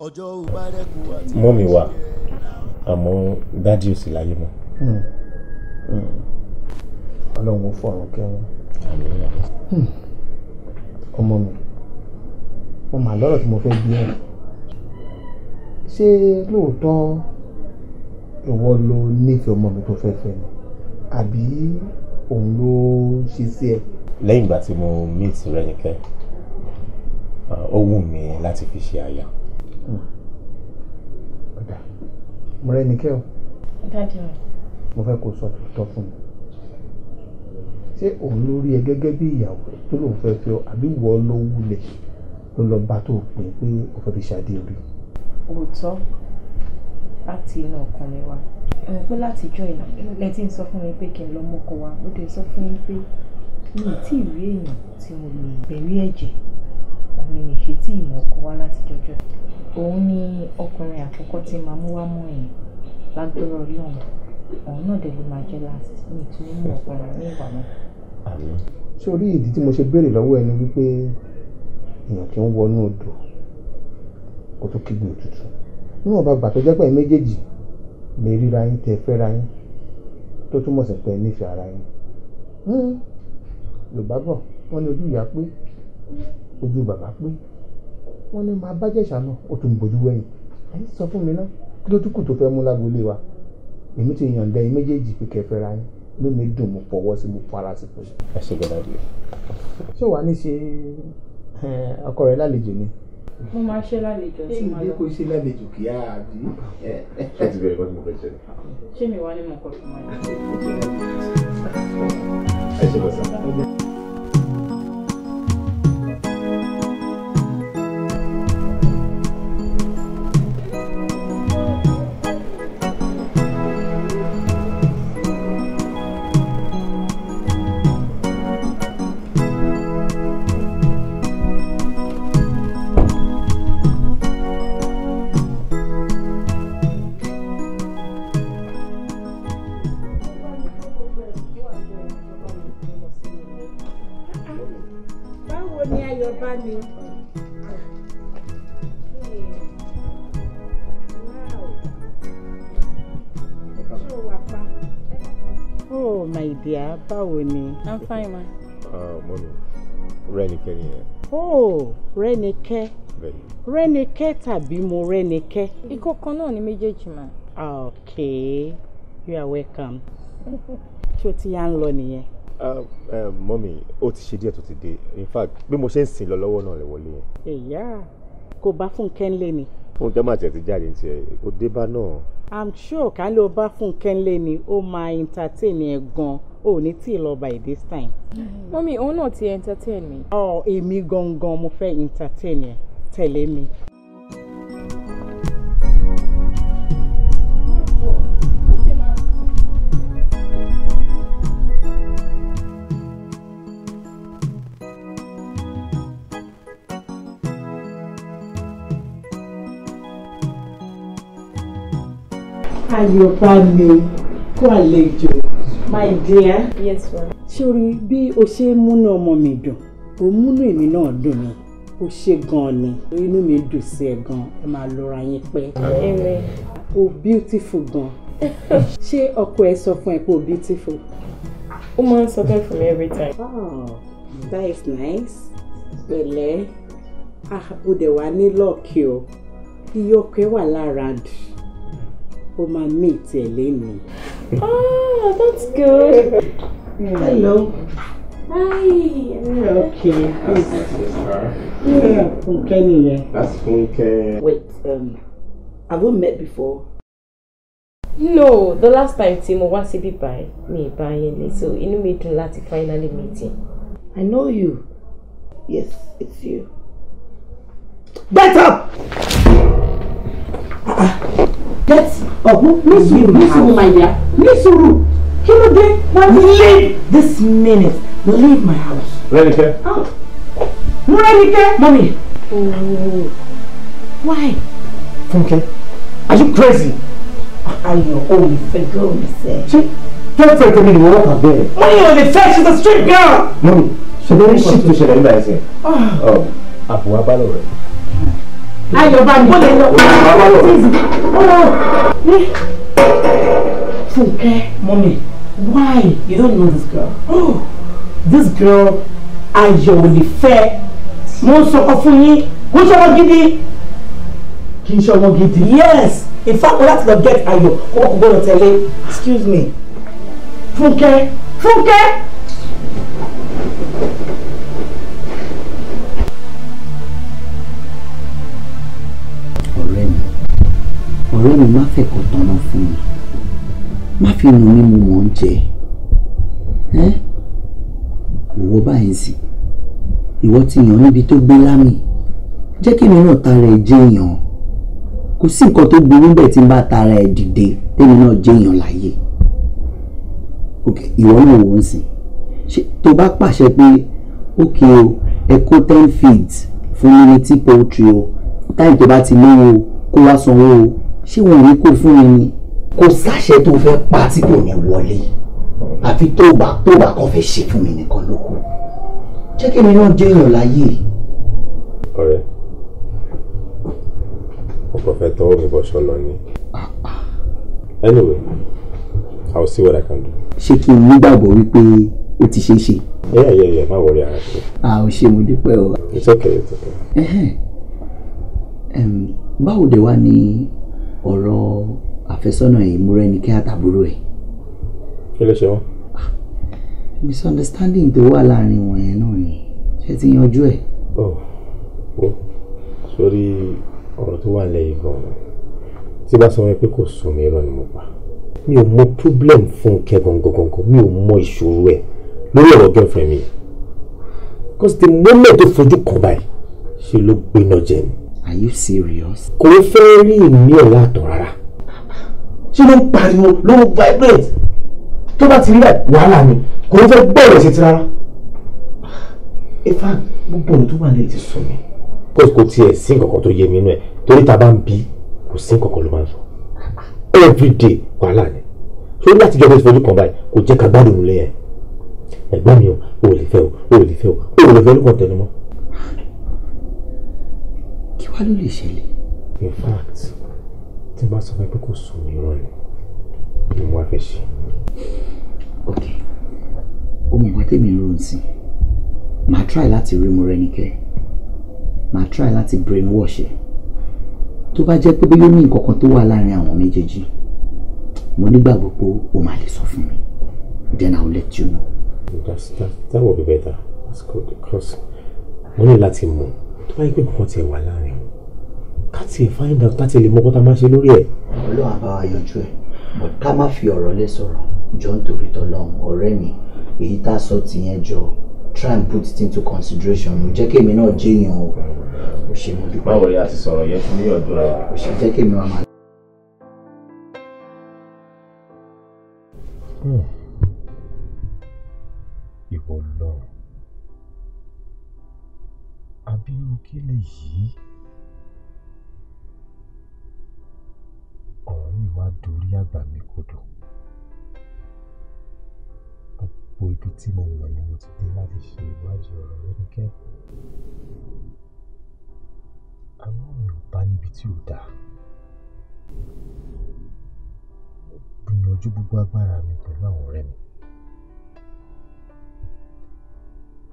Ọjọ́ ò bá dẹ́kun àti banijẹ́. Mọ́mì wà àmọ́ dádì ò sí láyé mọ́. Ọlọ́run fọ̀rọ̀ kẹ́wọ́n. Ọmọ mi mo mà lọ́rọ̀ tí mo fẹ́ bí ẹ̀. Ṣé lóòótọ́ ìwọ ló nífẹ̀ẹ́ ọmọ mi tó fẹ́ fẹ́ ni àbí òun ló ṣe sí ẹ. lẹ́yìn ìgbà tí mo meet Rẹ́nikẹ́ ó wù mí láti fi ṣe aya. mo Rẹ́nikẹ́ o. Dájú rẹ̀. mo fẹ́ kó sọ tòótọ́ fún mi. ṣé òun ló rí ẹ gẹ́gẹ́ bí ìyàwó tó lòun fẹ́ fẹ́ ọ àbí wọ́ ló wulẹ̀ ló lọ bá tó pè pé ó fẹ́ fi ṣàdé orí. Òótọ́ láti inú ọkàn mi wá. Ẹ̀rọ pé látijọ́ ìnà ilẹ̀ tí ń sọ fún mi pé kí n lọ mọ́kọ wa ó dé sọ fún mi pé mi ì tí ì rí èèyàn tí mo lè gbẹ̀rí ẹ̀jẹ̀ òun ni mi ṣe tí ìmọ̀ ọkọ wá láti jọjọ́. Òun ni ọkùnrin àkọ́kọ́ tí màá mú wá mọ́ ẹ̀yìn lágbára Ọlọ́run òun náà dẹ̀ ló máa jẹ́ last mi tún ní mú ọkùnrin ní ìwà náà. ṣé orí ìdí tí mo ṣe béèrè lọ́wọ́ ẹni wípé èèyàn kì í wọnú odò kó tó kígbe òtútù níwọ̀n bá gbà tó jẹ́ pé ẹ̀ méjèèjì lè ríra yín tẹ́ fẹ́ra yín tó túmọ̀ sí pé ẹ nífẹ̀ẹ́ ara yín. Yorùbá bọ̀ wọ́n ní ojú ìyá pé ojú bàbá pé wọ́n ní máa bá jẹ̀ṣà náà ó tún bójú wẹ̀yìn. ẹ̀yin sọ fún mi náà kí ló tún kù tó fẹ́ mú lágboolé wa èmi ti yànda yín méjèèjì pé kẹ́ fẹ́ra yín ló mi dùn mo fọwọ́ sí mo fara sí fún yín. ẹ ṣe gbọ́dọ̀ di. ṣé wàá ní ṣe ọkọ rẹ lálejò ni. Mo máa ṣe lálejò sí máa lọ. kò ṣe lálejò kí á bí. ṣé ti bẹ̀rẹ̀ kọ́tù mo fẹ́ ṣe. Ṣé mi wá ní mọ̀kọ́ fún wa? ẹ ṣe bọ̀ sá. Báwo ni? I'm fine, ma. Mọ́mi, Rẹ́nikẹ́ ni ẹ. Oh, Rẹ́nikẹ́. Rẹ́nikẹ́ tàbí mo Rẹ́nikẹ́? Ìkọ̀kan náà ni méjèèjì, ma. Okay, you are welcome. Ṣé o ti yá ń lọ nìyẹn? Mọ́mi, ó ti ṣe díẹ̀ tó ti dé. In fact, bí mo ṣe ń sìn lọ lọ́wọ́ náà lè wọlé yẹn. Èyá, kò bá Fúnkẹ́ ńlé ni. Fúnkẹ́ máa tẹ̀ ti jáde ní tiẹ̀, kò dé bá náà. I'm sure ká ló bá Fúnkẹ́ ńlé ni ó máa entertain ẹ gan-an. O ní tí ì lọ by this time. Mọ́mí, òun náà ti entertain mi. Èmi gangan mo fẹ́ entertain ẹ. Tẹ̀lé mi. Ayọ̀bá mi kó àlejò. My dear. Yes, ma'am. Sori bí o ṣe múnú ọmọ mi dùn, o múnú èmi náà dùn ni. O ṣe gan ni. Inú mi dùn sí ẹ gan. Ẹ máa lọ́ra yín pẹ́. Amen. O beautiful gan. Ṣé ọkọ ẹ sọ fún ẹ pé o beautiful? Ó máa ń sọ bẹ́ẹ̀ fún mi every time. Oh, that is nice. Pẹ̀lẹ́. O dẹ̀ wá ní lọ́ọ̀kì o. Iye ọkọ ẹ wà lára dùn. O máa meet ẹ lẹ́nu. Oh, that's good. Hello. Hi. Okay. Yeah, Funke nìyẹn. That's Funke. Wait, have we met before? No, the last time tí mo wá síbí báyìí mi bá yín ni, so inú mi dùn láti finally meet you. I know you. Yes, it's you. Get up! Get up! Nisuru, my dear. Nisuru! Kí ló dé? Leave this minute. Leave my house. Rẹ́nikẹ́. Rẹ́nikẹ́! Mommy! Oh. Why? Funke, are you crazy? Ayọ̀, o lè fẹ́ girl mi sẹ́. Ṣé girlfriend tẹ̀lé ni wọ́n wà bẹ́ẹ̀? Money o lè fẹ́, she's a street girl! Mọ́mí, ṣe ló ní shift tó ṣẹlẹ̀ nígbà ẹ̀sìn? Àbúwá bá lọ rẹ̀. Ayọ̀ bá mi bọ́lẹ̀ lọ. Funke, mommy, why? You don't know this girl. Oh, this girl, Ayọ̀ ò lè fẹ́. Mo ń sọkọ fún yín, kò ń ṣọmọ gidi. Kì í ṣọmọ gidi. Yes, in fact, we have to get Ayọ̀. Kò gbọ́dọ̀ tẹ̀lé. Excuse me. Funke, Fúnkẹ́. ọ̀rẹ́ mi má fẹ́ kó tọ́nà fún mi má fi nù mí mo mọ̀ ń jẹ òwò báyìí sí ìwọ ti yàn níbi tó gbé lámì jẹ́ kí mi náà tara ẹ̀ jẹ́yàn kò sí nǹkan tó burú bẹ́ẹ̀ tí n bá tara ẹ̀ dìde tèmi náà jẹ́yàn láyé ìwọ náà wò ó sìn ṣe tó bá pàṣẹ pé ókè o ẹ kó 10 feet fún Unity Poultry o táyì tó bá ti lówó kó wá sanwó o ṣé wọn ò ní kó fún mi ni kò sáṣẹ tó fẹ́ pa tí kò ní wọlé àfi tó bá kàn fẹ́ ṣe fún mi nìkan ló kù jẹ́ kí mi náà jẹ́ èèyàn láyé. ọ̀rẹ́ ọkọ fẹ́ tọwọ́ mi bọ́ ṣọ́nà ni anyway I will see what I can do. ṣé kí n nígbàgbọ́ wípé ó ti ṣe é ṣe. yeah má wọlé ara ṣe. ò ṣe mo dúpẹ́ o. it's okay. báwo dé wá ní ọ̀rọ̀ àfẹ́sọ́nà yìí Mọ́rẹ́nikẹ́ àtàbúrò ẹ̀. kí ló ṣe wọ́n. misunderstanding tó wà láàrin wọn yẹn náà ni ṣe ti yanjú ẹ̀. sórí ọ̀rọ̀ tó wà lẹ́yìn gan-an tí bá sọ wọn pé kò sùn mí irọ́ ni mo pa mi ò mọ problem Fúnkẹ́ gangan mi ò mọ ìṣòro ẹ̀ lórí ọ̀rọ̀ girlfriend mi because the moment tó fojú kan báyìí ṣe ló gbéná jẹ ni. Are you serious? kò ń fẹ́ rí ìní ọ̀la àtọ̀ rárá. ṣé ló ń pariwo ló ń vibrate tó bá ti rí ẹ̀ wàhálà ni kò ń fẹ́ gbọ́rọ̀ sí ti rárá. ifá gbogbo ọ̀rọ̀ tó wà lẹ́yìn ti sùn mí. kò tiẹ̀ sí nǹkan tó yé mi inú ẹ̀ torí ta bá ń bí kò sí nǹkan ló máa ń sọ everyday wàhálà ni ṣé láti jọ bó ti fojú kan báyìí kò jẹ́ ká gbádùn nílé ẹ̀ ẹ̀gbọ́n mi ò lè fẹ́ olùkọ́ tẹnu mọ́. kí wàá ló lè ṣẹlẹ̀. in fact tí n bá sọ pé kò sùn mí rán ni mo wá fẹ́ ṣe. ok ohun ìwà tèmi ń ronú sí màá try láti rí Mọ́rẹ́nikẹ́ màá try láti brainwash ẹ̀ tó bá jẹ́ pé bí yóò ní nǹkan kan tó wà láàrin àwọn méjèèjì mo nígbàgbọ́ pé o máa lè sọ fún mi then I will let you know. that will be better. That's good because mo ní láti mọ̀ tó bá yẹ pé nǹkan tiẹ̀ wà láàrin o ká tiẹ̀ find out láti lè mọ kó tá a máa ṣe lórí ẹ̀. Ọlọ́run á bá wa yanjú ẹ̀ but ká má fi ọ̀rọ̀ lé sọ̀rọ̀ jọ nítorí tọ́lọ́run ọ̀rẹ́ mi èyí tá a sọ tìyẹn jọ try and put it into consideration o jẹ́ kí èmi náà jẹ́yàn o ṣe mo dúpẹ́. báwo ni a ti sọ̀rọ̀ yẹn fún ní ọdún rẹ̀. o ṣe jẹ́ kí èmi wá máa. ìwọ lọ àbí kí lè yí ọ̀rọ̀ yìí wá dorí àgbà mi kodò gbogbo ibi tí mo wọ̀ ni mo ti dé láti ṣe ìwádìí ọ̀rọ̀ Mọ́rẹ́nikẹ́ àmọ́ mi ò bá níbi tí ò dáa gbìyànjú gbogbo agbára mi pẹ̀lú àwọn ọ̀rẹ́ mi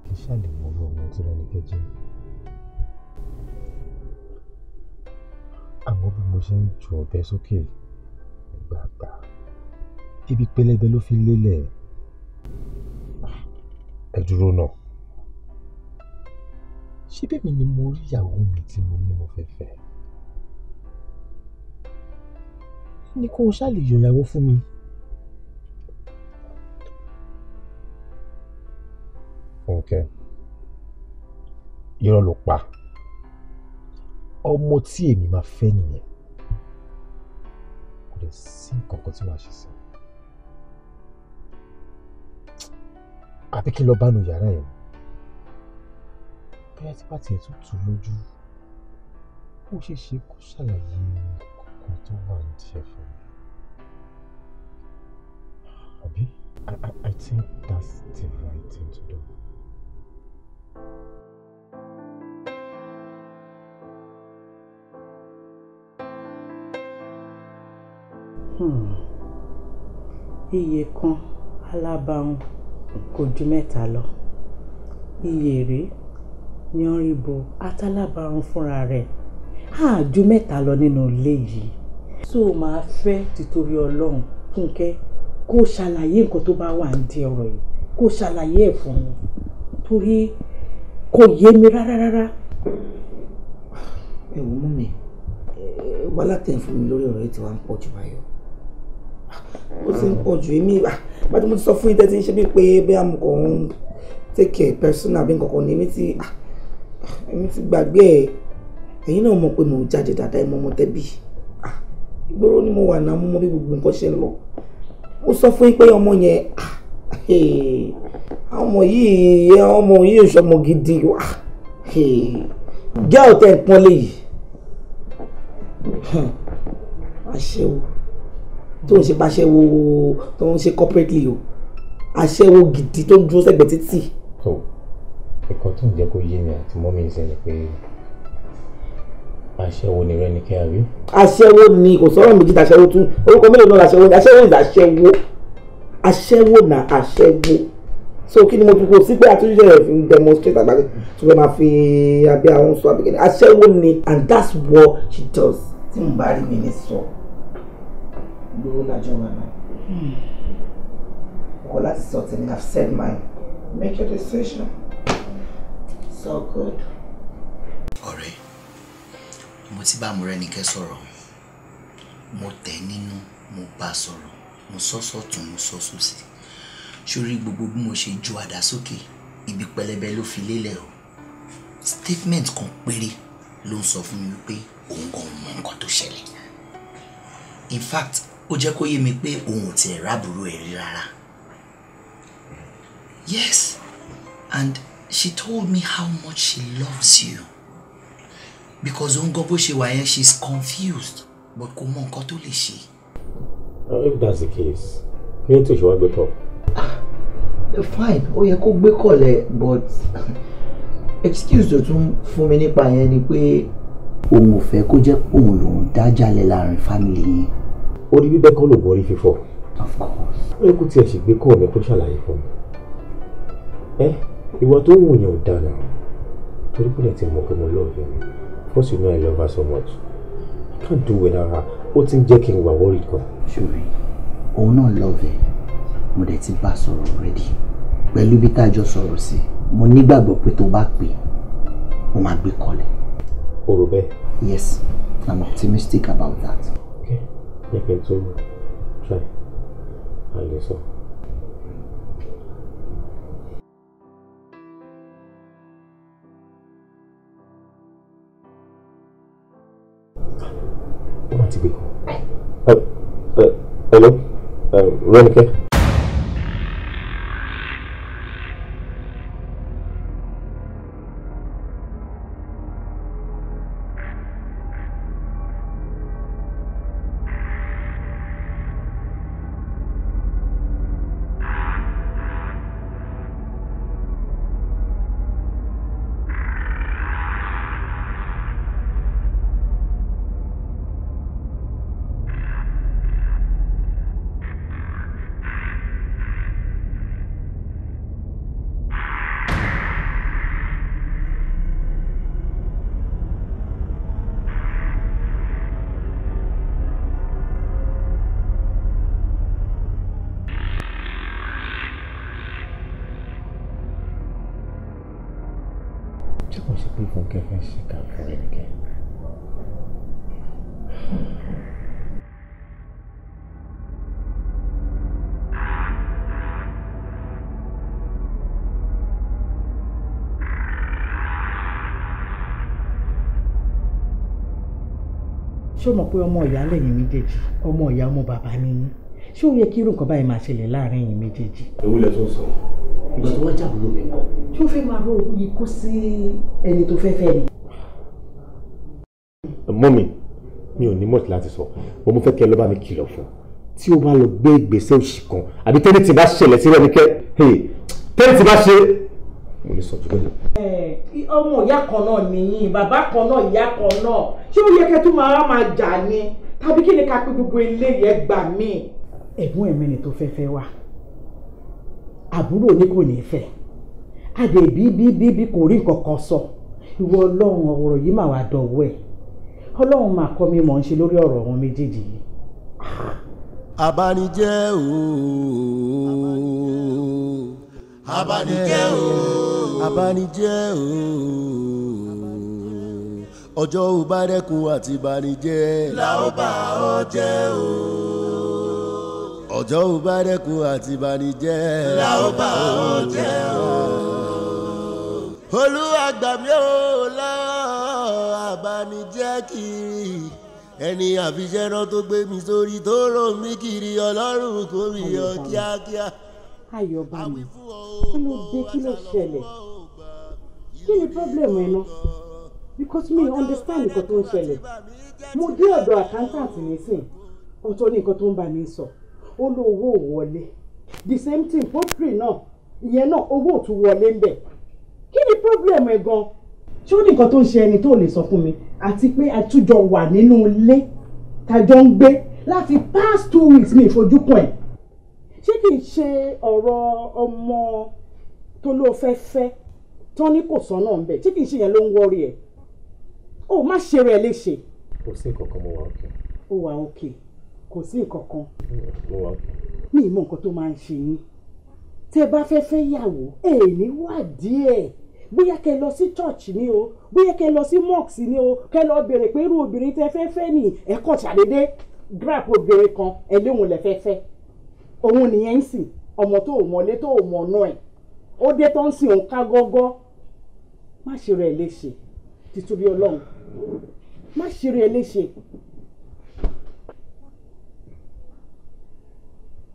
kì í ṣàlè mọ ọmọ tí Mọ́rẹ́nikẹ́ jẹ́ àmọ́ bí mo ṣe ń ju ọ̀bẹ sókè gbàgbà ibi pẹlẹbẹ ló fi lélẹ̀ ẹ dúró náà ṣé bẹ́ẹ̀ mi ni mo rí ìyàwó mi tí mo ní mo fẹ́ fẹ́ ní kó o ṣàlè yọ ìyàwó fún mi. Fúnkẹ́ irọ́ ló pa ọmọ tí èmi máa fẹ́ nìyẹn kò lè sí nǹkan kan tí wàá ṣe sí àbí kí n lọ bá nu yàrá ẹ̀ bóyá tí bá tiẹ̀ tún tù lójú ó ṣeé ṣe kó ṣàlàyé kankan tó wà ní tiẹ̀ fún mi àbí I think that's the right thing to do. Iye kan alábàáhùn kò ju mẹ́ta lọ iye rè yanribo atálábàáhùn fúnra rẹ̀ á ju mẹ́ta lọ nínú ilé yìí tó máa fẹ́ títorí Ọlọ́run Fúnkẹ́ kó ṣàlàyé nǹkan tó bá wà ní ọ̀rọ̀ yìí kó ṣàlàyé ẹ̀ fún mi torí kò yé mi rárá. ẹ wo mú mi wàhálà tẹ̀ ń fún mi lórí ọ̀rọ̀ yìí tí wàá ń pọ̀ jù báyọ̀ ó ti ń pọ̀ jù èmi bàtí mo ti sọ fún yín tẹ́tí ń ṣe bí pé bí àmukọ̀ ń take care personal bí nǹkan kan ní èmi ti gbàgbé ẹ̀ ẹ̀yin náà mọ̀ pé mo jáde dáadáa ẹ̀ mọ́ ọmọ tẹ́bí ìgboro ni mo wà náà mo mọ bí gbogbo nǹkan ṣe ń lọ mo sọ fún yín pé ọmọ yẹn ọmọ yìí ò ṣọmọ gidi gẹ́ ọ̀tẹ̀ ìpọ́nlé yìí aṣẹ́wó tó ń ṣe báṣẹ́wó tó ń ṣe corporately o aṣẹ́wó gidi tó ń dúró sẹ́gbẹ̀ẹ́ títì. ẹ̀kọ́ tó ń jẹ́ kó yé mi àti mọ́mí ń sẹ́ni pé aṣẹ́wó ni Rẹ́nikẹ́ àbí. aṣẹ́wó ni kò sọ̀rọ̀ méjì aṣẹ́wó tún orúkọ mélòó náà aṣẹ́wó ni aṣẹ́wó ìdá aṣẹ́wó na aṣẹ́wó so kí ni mo fi kó sí pé àtúnṣe rẹ̀ fi ń demonstrate àgbàdo tó fẹ́ máa fi abẹ́ àwọn sọ abẹ́kẹ́ni aṣẹ́wó ni and that's what she does tí mo bá rí mi ní sọ gbóró lájọ wà náà ọkọ láti sọ tèmi I've said mine make your decision so good. ọ̀rẹ́ mo ti bá Mọ́rẹ́nikẹ́ sọ̀rọ̀ mo tẹ̀ nínú mo bá sọ̀rọ̀ mo sọ sọ́tún mo sọ sósì sórí gbogbo bí mo ṣe ju àdá sókè ibi pẹlẹbẹ ló fi lélẹ̀ o statement kan péré ló ń sọ fún mi wípé òun gan mọ nǹkan tó ṣẹlẹ̀ in fact ó jẹ́ kó yé mi pé òun ò tiẹ̀ rábùrú ẹ̀ rí rárá yes and she told me how much she loves you because òun gan bó ṣe wà yẹn she's confused but kò mọ nǹkan tó lè ṣe. If that's the case, you need to show up before. Fine, ó yẹ kó gbé kọ̀lẹ̀ but excuse tó tún fún mi nípa yẹn ni pé òun ò fẹ́ kó jẹ́ òun lòun dá jalè láàrin family yẹn. Orí bíbẹ́ kọ́ ló borí fífọ́. Of course. Ó yẹ kó tiẹ̀ sì gbé kọ́ mi kó ṣàlàyé fún mi. Ìwọ tó wù yẹn ò dáná torí pé ti mọ̀ pé mo love you. First you know I love her so much. I can't do without her. Ó ti ń jẹ́ kí n wà worried kan. Ṣòrí, òun náà love ẹ, mo dẹ̀ ti bá sọ̀rọ̀ already. Pẹ̀lú bí tájọ sọ̀rọ̀ sí, mo nígbàgbọ́ pé tó bá pè, mo máa gbé kọ́lẹ̀. O rò bẹ́ẹ̀? Yes, I'm optimistic about that. Okay, yẹ kí n tó try. Àlè sọ. Ó máa ti gbé kọ́. Hello, Rẹ́nikẹ́. Wọ́n ṣe pé Fúnkẹ́ fẹ́ ṣìkà fún Rẹ́nikẹ́. ṣé o mọ̀ pé ọmọ ìyá lẹ́yìn méjèèjì ọmọ ìyá ọmọ bàbá ni yín ṣé ó yẹ kí irú nǹkan báyìí máa ṣẹlẹ̀ láàrin ẹ̀yin méjèèjì. Ewu lẹ tó ń sọ. Ìgbà tó wá jábọ̀ mi kọ́. ṣé o fẹ́ máa rò ikú sí ẹni tó fẹ́ fẹ́ ni. Mọ́mì, mi ò ní mọ̀tì láti sọ, mo fẹ́ kí ẹ lọ bá mi kìlọ̀ fún. Tí o bá lọ gbé ìgbésẹ̀ òṣì kan, àbí tẹ́lẹ̀ tí bá ṣẹlẹ̀ sí Rẹ́nikẹ́, tẹ́lẹ̀ tí bá ṣe, mo lè sọ jù bẹ́ẹ̀ lọ. ọmọ ìyá kan náà nìyí bàbá kan náà ìyá kan náà ṣé ó yẹ kẹ́ tó máa jà ni tàbí kí ni ká pé gbogbo eléyìí ẹ gbà mí. ẹ̀gbọ́n ẹ̀mí ni tó fẹ́ fẹ́ wá àbúrò ní kò ní fẹ́ adé bí kò rí nǹkan kan sọ ìwọ ọlọ́run ọ̀rọ̀ yìí mà wá dọ̀wọ́ ẹ̀ ọlọ́run máa kọ́ mi mọ̀ ń ṣe lórí ọ̀rọ̀ wọn méjèèjì yìí abanijẹ́ ooo abanijẹ́ ooo abanijẹ́ ooo ọjọ́ ò bá dẹ́kun àti banijẹ́ la ó bá ọ jẹ́ ooo ọjọ́ ò bá dẹ́kun àti banijẹ́ la ó bá ọ jẹ́ ooo Olúwa gbà mí o lọ́wọ́ abanijẹ́ kiri ẹni àfiṣẹ́rán tó gbé mi sórí tó rò mí kiri Ọlọ́run kò mí yọ kíákíá. Ayọ̀ bá mi kí ló dé kí ló ṣẹlẹ̀ kí ni problem ẹ náà because me understand nǹkan tó ń ṣẹlẹ̀ mo dé ọ̀dọ̀ accountant nísìn ọ̀tọ̀ ní nǹkan tó ń bá mi sọ ó lọ owó wọlé the same thing poultry náà ìyẹn náà owó ò tún wọlé ń bẹ̀ kí ni problem ẹ gan ṣé ó ní nǹkan tó ń ṣe ẹni tó lè sọ fún mi àti pé àtújọ wà nínú ilé tàjọ ń gbé láti past 2 weeks mi ìfojúkùn ẹ̀ ṣé kì í ṣe ọ̀rọ̀ ọmọ tó ló fẹ́ fẹ́ tán ní kò sọ́nà ń bẹ̀ ṣé kì í ṣe yẹn ló ń wọ́rí ẹ̀ ó má ṣe rẹ̀ léṣe. kò sí nǹkan kan mo wà òkè. ó wà òkè kò sí nǹkan kan. mo wà òkè. mi ì mọ nǹkan tó máa ń ṣe yín tẹ́ bá fẹ́ fẹ́ yàwó èèní wà díẹ̀ bóyá kẹ́ lọ sí church ni o bóyá kẹ́ lọ sí mosque ni o kẹ́ lọ béèrè pé irú obìnrin tẹ́ fẹ́ fẹ́ ni ẹ kàn ṣàdédé grab obìnrin kan ẹ léwọn lẹ fẹ́ fẹ́ òun nìyẹn ń sìn ọmọ tó mọ̀lé tó mọ̀ náà ẹ̀ ó dé tó ń sìn òun ká gọ́gọ́ má ṣe rẹ̀ léṣe títorí Ọlọ́run má ṣe rẹ̀ léṣe.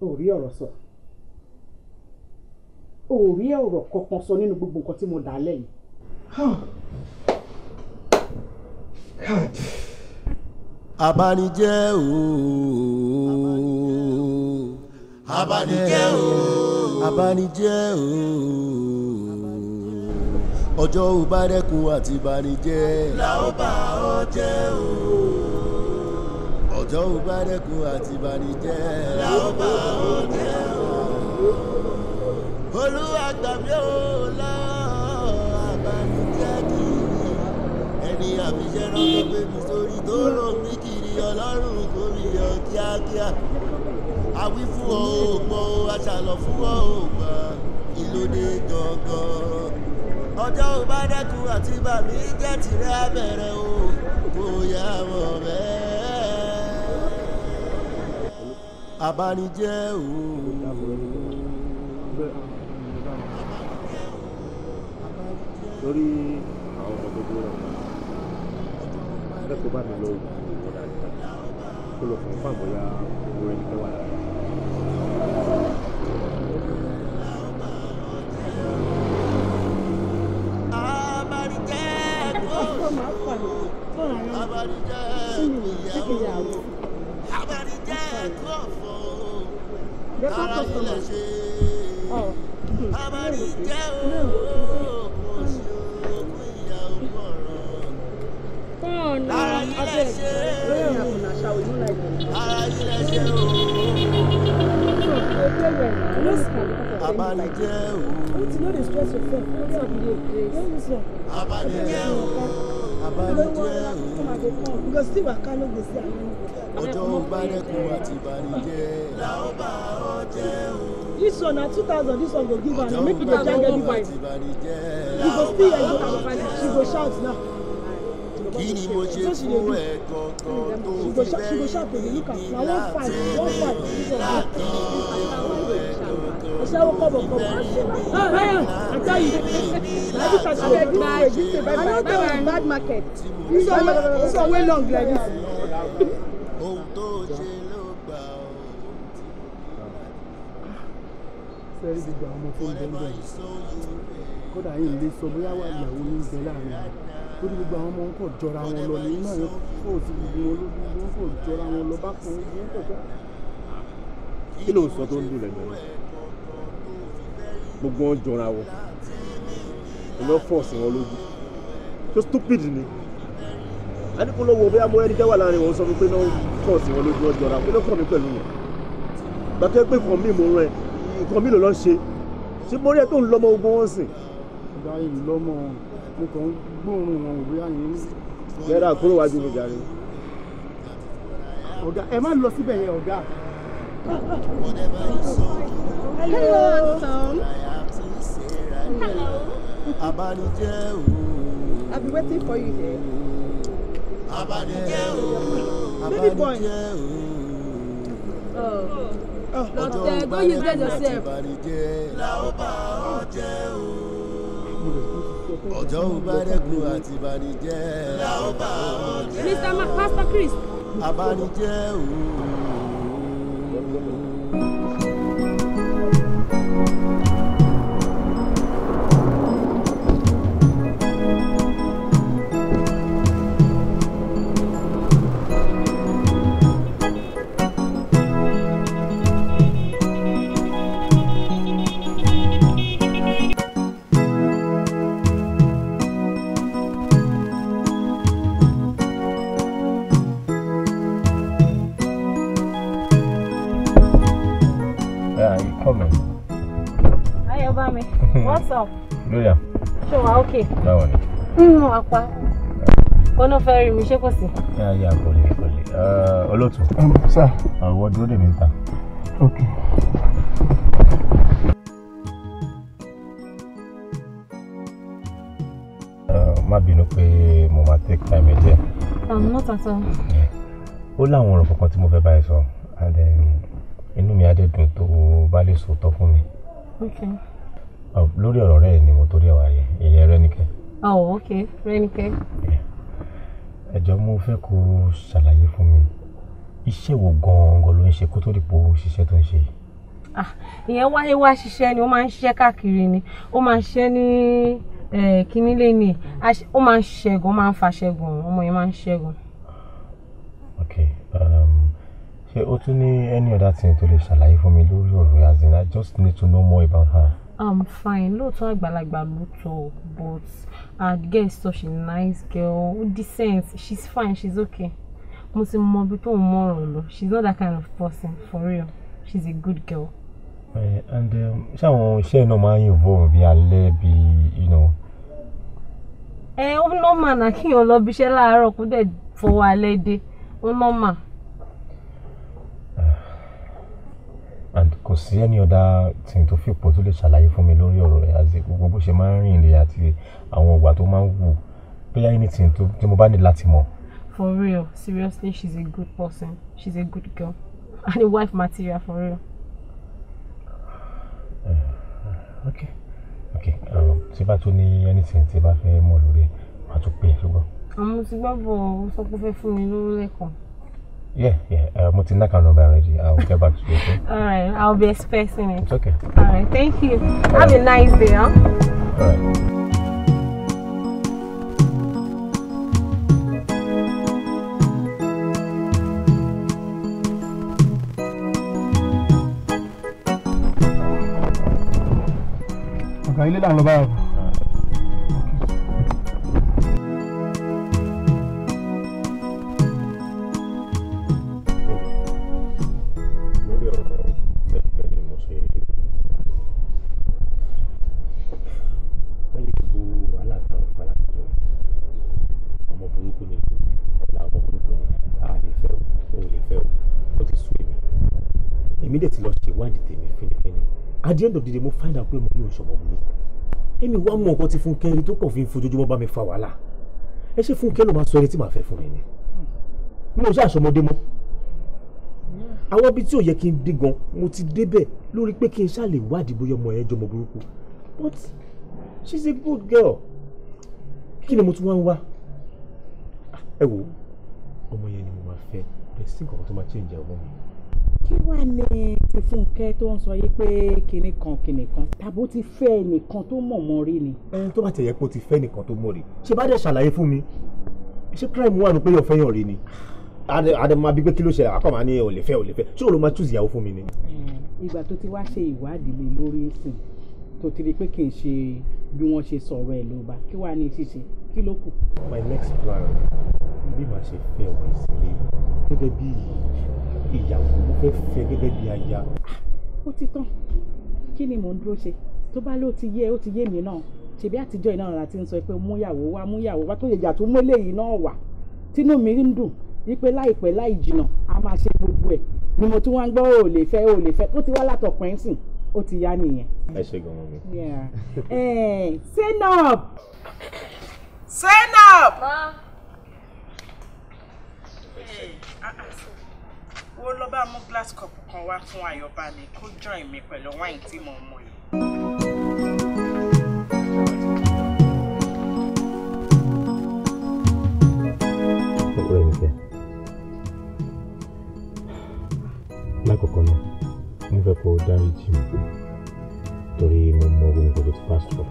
ò rí ọ̀rọ̀ sọ ò rí ọ̀rọ̀ kankan sọ nínú gbogbo nǹkan tí mo dà lẹ́yìn. abanijẹ́ ooo abanijẹ́ ooo abanijẹ́ ooo ọjọ́ ò bá dẹ́kun àti banijẹ́ la ó bá ọ jẹ́ ooo ọjọ́ ò bá dẹ́kun àti banijẹ́ la ó bá ọ jẹ́ ooo Olúwa gbà mí o lọ́wọ́ abanijẹ́ kiri ẹni àfiṣẹ́rán tó gbé mi sórí tó rò mí kiri Ọlọ́run kò mí yọ kíákíá àwí fún ọ ò gbọ́ aṣàlọ́ fún ọ ò gbà ìlódé gangan ọjọ́ ò bá dẹ́kun àti bàmí jẹ́ tìrẹ́ abẹ́rẹ́ o kò yá mọ̀ bẹ́ẹ̀ abanijẹ́ o. lórí àwọn ọmọ tó dúró náà lẹ́kọ̀ọ́ bá mi lọ òògùn ọ̀dà nípa kó lọ fún fún àbọ̀yá owó ẹni fẹ́ wà lára. Abanijẹ́ o. You know the stress yourself. Abanijẹ́ o. Abanijẹ́ o. Because still I cannot go see. Ọjọ́ ò bá dẹ́kun àti banijẹ́ la ó bá ọ jẹ́ o. This one na 2,000. This one go give her. Make it a jangle device. You go still she go shout now. Kí ni mo ṣe fún ẹ kankan tó fi bẹ́ẹ̀ ní láti láti I tell you, I don't go in bad market. This one way long like this. Sẹ́rí gbogbo àwọn ọmọ tó ń bẹ́ẹ̀ kódà yìí lè sọ bóyá wà ìyàwó ní ìbẹ́ láàrin wọn lórí gbogbo àwọn ọmọ ń kọ̀ jọra wọn lọ ní náà kò sí gbogbo wọn lójú wọn kò jọra wọn lọ bá kan wọn kò já. kí ló ń sọ tó ń dùn lẹ́nu gbogbo wọn jọra wọn iná fọ́ọ̀sì wọn lójú tó stupid ni adínkù lọ́wọ́ bóyá mo ẹni tẹ́wà láàrin wọn sọ fún pé náà fọ́ọ̀sì wọn lójú wọn jọra wọn kí ló kàn mí pẹ̀lú wọn gbàtẹ́ pé nǹkan míì mo rẹ nǹkan míì ló lọ́ ṣe ṣé mo rí ẹ tó ń lọ́mọ ogun wọn sìn. ọ̀gá yìí lọ́mọ mo kàn ń gbóòórùn wọn òwe àyìn. bẹ́ẹ̀rẹ̀ àkúrò wájú mi jàre. ọ̀gá ẹ má lọ síbẹ̀ yẹn ọ̀gá Hello, Tom. Hello. I've been waiting for you here. Baby boy. Go use that yourself. Ọjọ́ ò bá dẹ́kun àti ìbànújẹ́. Mr. Pastor Chris. Àbànújẹ́ o. What's up? Lóyà. Ṣé wà okay? Báwo ni? Apá. Kọ́nà fẹ́ rí mi ṣé kò sí? Yà kọ́lé. Olóòtú. Sir. Àwọn dúró dè mí ń ta. Okay. Má bínú pé mo máa take time ẹ jẹ. Not at all. Ó láwọn ọ̀rọ̀ kankan tí mo fẹ́ bá ẹ sọ and inú mi á dẹ̀ dùn tó bá lè sòótọ́ fún mi. Okay. Lórí ọ̀rọ̀ rẹ̀ ni mo torí ẹ̀ wá yẹ ìyẹn Rẹ́níkẹ́. Oh, okay. Rẹ́níkẹ́. Ẹ jọ̀ọ́ mo fẹ́ kó ṣàlàyé fún mi iṣẹ́ wo gan-an ló ń ṣe kó tó dìpọ̀ ṣiṣẹ́ tó ń ṣe yìí. Ìyẹn wáyé wá ṣiṣẹ́ ni ó máa ń ṣiṣẹ́ káàkiri ni ó máa ń ṣiṣẹ́ ní kíní lé ní ó máa ń ṣẹ́gun ó máa ń fa ṣẹ́gun ọmọ yẹn máa ń ṣẹ́gun. Okay. Ṣé o tún ní any other thing tó lè ṣàlàyé fún mi lórí ọ̀rọ̀ as in I just need to know more about her. Fine. Lóòótọ́ àgbàlagbà lóòótọ́ but the girl is such a nice girl, decent. She's fine. She's okay. Mo ti mọ bí tó ń mọ ọ̀rọ̀ lọ. She's not that kind of person for real. She's a good girl. And ṣé àwọn iṣẹ́ náà máa ń involve bí alẹ́ bí you know. Ó normal náà kí èèyàn lọ bí iṣẹ́ láàárọ̀ kó dẹ̀ fọwọ́ alẹ́ dé. Ó normal. And kò sí any other thing tó fi pọ̀ tó lè ṣàlàyé fún mi lórí ọ̀rọ̀ rẹ̀ àti gbogbo bó ṣe máa ń rìn lè àti àwọn ìgbà tó máa ń wù bóyá anything tí mo bá ní láti mọ̀. For real, seriously, she's a good person. She's a good girl. And a wife material for real. Okay. Tí bá tún ní anything tí bá fẹ́ mọ̀ lórí ẹ̀ máa tún pè é ṣùgbọ́n. Àmọ́ ti gbọ́ bọ̀ ó sọ pé ó fẹ́ fún mi lórí ẹ̀kan. Yeah. Mo ti knock her number already. I'll get back to you. Okay? All right. I'll be expecting it. It's okay. All right. Thank you. Have a nice day, huh? All right. Ọ̀gá ilé là ń lọ báyọ̀. At the end of the day, mo find out pé mo yóò ṣọmọ burúkú. Èmi wá mọ nǹkan tí Fúnkẹ́ rí tó kàn fi ń fojoojúmọ́ bá mi fa wàhálà. Ẹ ṣe Fúnkẹ́ ló máa sọ ẹni tí màá fẹ́ fún mi ni. Mi ò ṣàṣọmọdé mọ́. Àwọn ibi tí ò yẹ kí n dé gan, mo ti débẹ̀ lórí pé kí n ṣáà lè wádìí bóyá ọmọ yẹn jọmọ burúkú. But she's a good girl. Kí ni mo tún wá ń wá? Ẹ wo, ọmọ yẹn ni mo máa fẹ́. Ẹ sí nǹkan tó máa change ọmọ mi. Kí wàá ní ti Fúnkẹ́ tó ń sọ yìí pé kinní kan tàbó ti fẹ́ ẹnìkan tó mọ̀mọ́ rí ni. Ẹni tó bá tẹ̀yẹ pé ó ti fẹ́ ẹnìkan tó mọ̀ rí ṣé bá dẹ̀ ṣàlàyé fún mi ṣé crime wà ní pé yóò fẹ́yàn rí ni àdèmọ́ bí pé kí ló ṣe àkọ́mọ́ ní ò lè fẹ́ ṣé òun ló máa choose ìyàwó fún mi ni. Ìgbà tó ti wá ṣe ìwádìí lé lórí ìsìn tó ti rí pé kì í ṣe bí wọ́n ṣe sọ̀rọ̀ ẹ̀ ló bá kí wàá ní ṣíṣe kí ló kù. My next plan bí màá ṣe fẹ́ ọmọ ìsinmi gẹ́gẹ́ bí ìyàwó mo fẹ́ fẹ́ gẹ́gẹ́ bí aya. Ó ti tán kí ni mò ń dúró ṣe tó bá ló ti yé mi náà ṣebí àtijọ́ iná láti ń sọ pé múyàwó wá tó yẹjà tó mú eléyìí náà wà tínú mi ń dùn wípé láìpẹ́ láì jìnnà a máa ṣe gbogbo ẹ̀ ni mo tún wá ń gbọ́ ò lè fẹ́ tó ti wá látọ̀pẹ́ sìn ó ti yá nìyẹn. ẹ ṣe gan-an mi. Zainab. Zainab. wo lọ bá mú glass cup kan wá fún Ayọ̀bámi kó join mi pẹ̀lú wine tí mo mú yìí. ọ̀rẹ́ mi fẹ́ lákọ̀ọ́kọ́ náà mo fẹ́ kó dáríjì mi torí mo mọ ohun tó ti pass through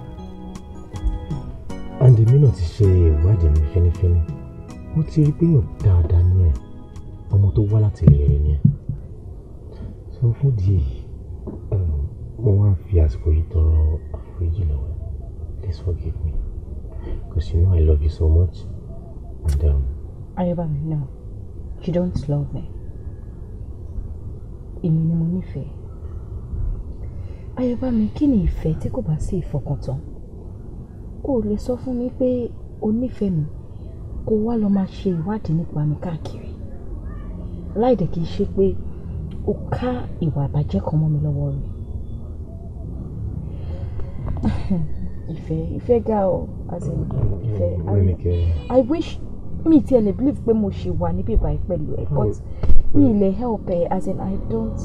and èmi náà ti ṣe ìwádìí mi fínífíní mo ti rí pé yàn dáadáa ní ẹ ọmọ tó wá láti ilé rẹ ni ẹ so fún díẹ̀ mo wá ń fi àsìkò yìí tọrọ àforíjì lọ́wọ́ please forgive me because you know I love you so much and Ayọ̀bámi, no, you don't love me. Èmi ni mo nífẹ̀ẹ́. Ayọ̀bámi, kí ni ìfẹ́ tí kò bá sí ìfọkàntán? O lè sọ fún mi pé o nífẹ̀ẹ́ mi kó wá lọ máa ṣe ìwádìí nípa mi káàkiri. Láìdẹ̀ kìí ṣe pé o ká ìwà ìbàjẹ́ kan mọ́ mi lọ́wọ́ rẹ̀. Ìfẹ́ ga o, as in ìfẹ́. I wish mi ti ẹ lè believe pé mo ṣì wà níbí báyìí pẹ̀lú ẹ but mi lè help ẹ as in I don't.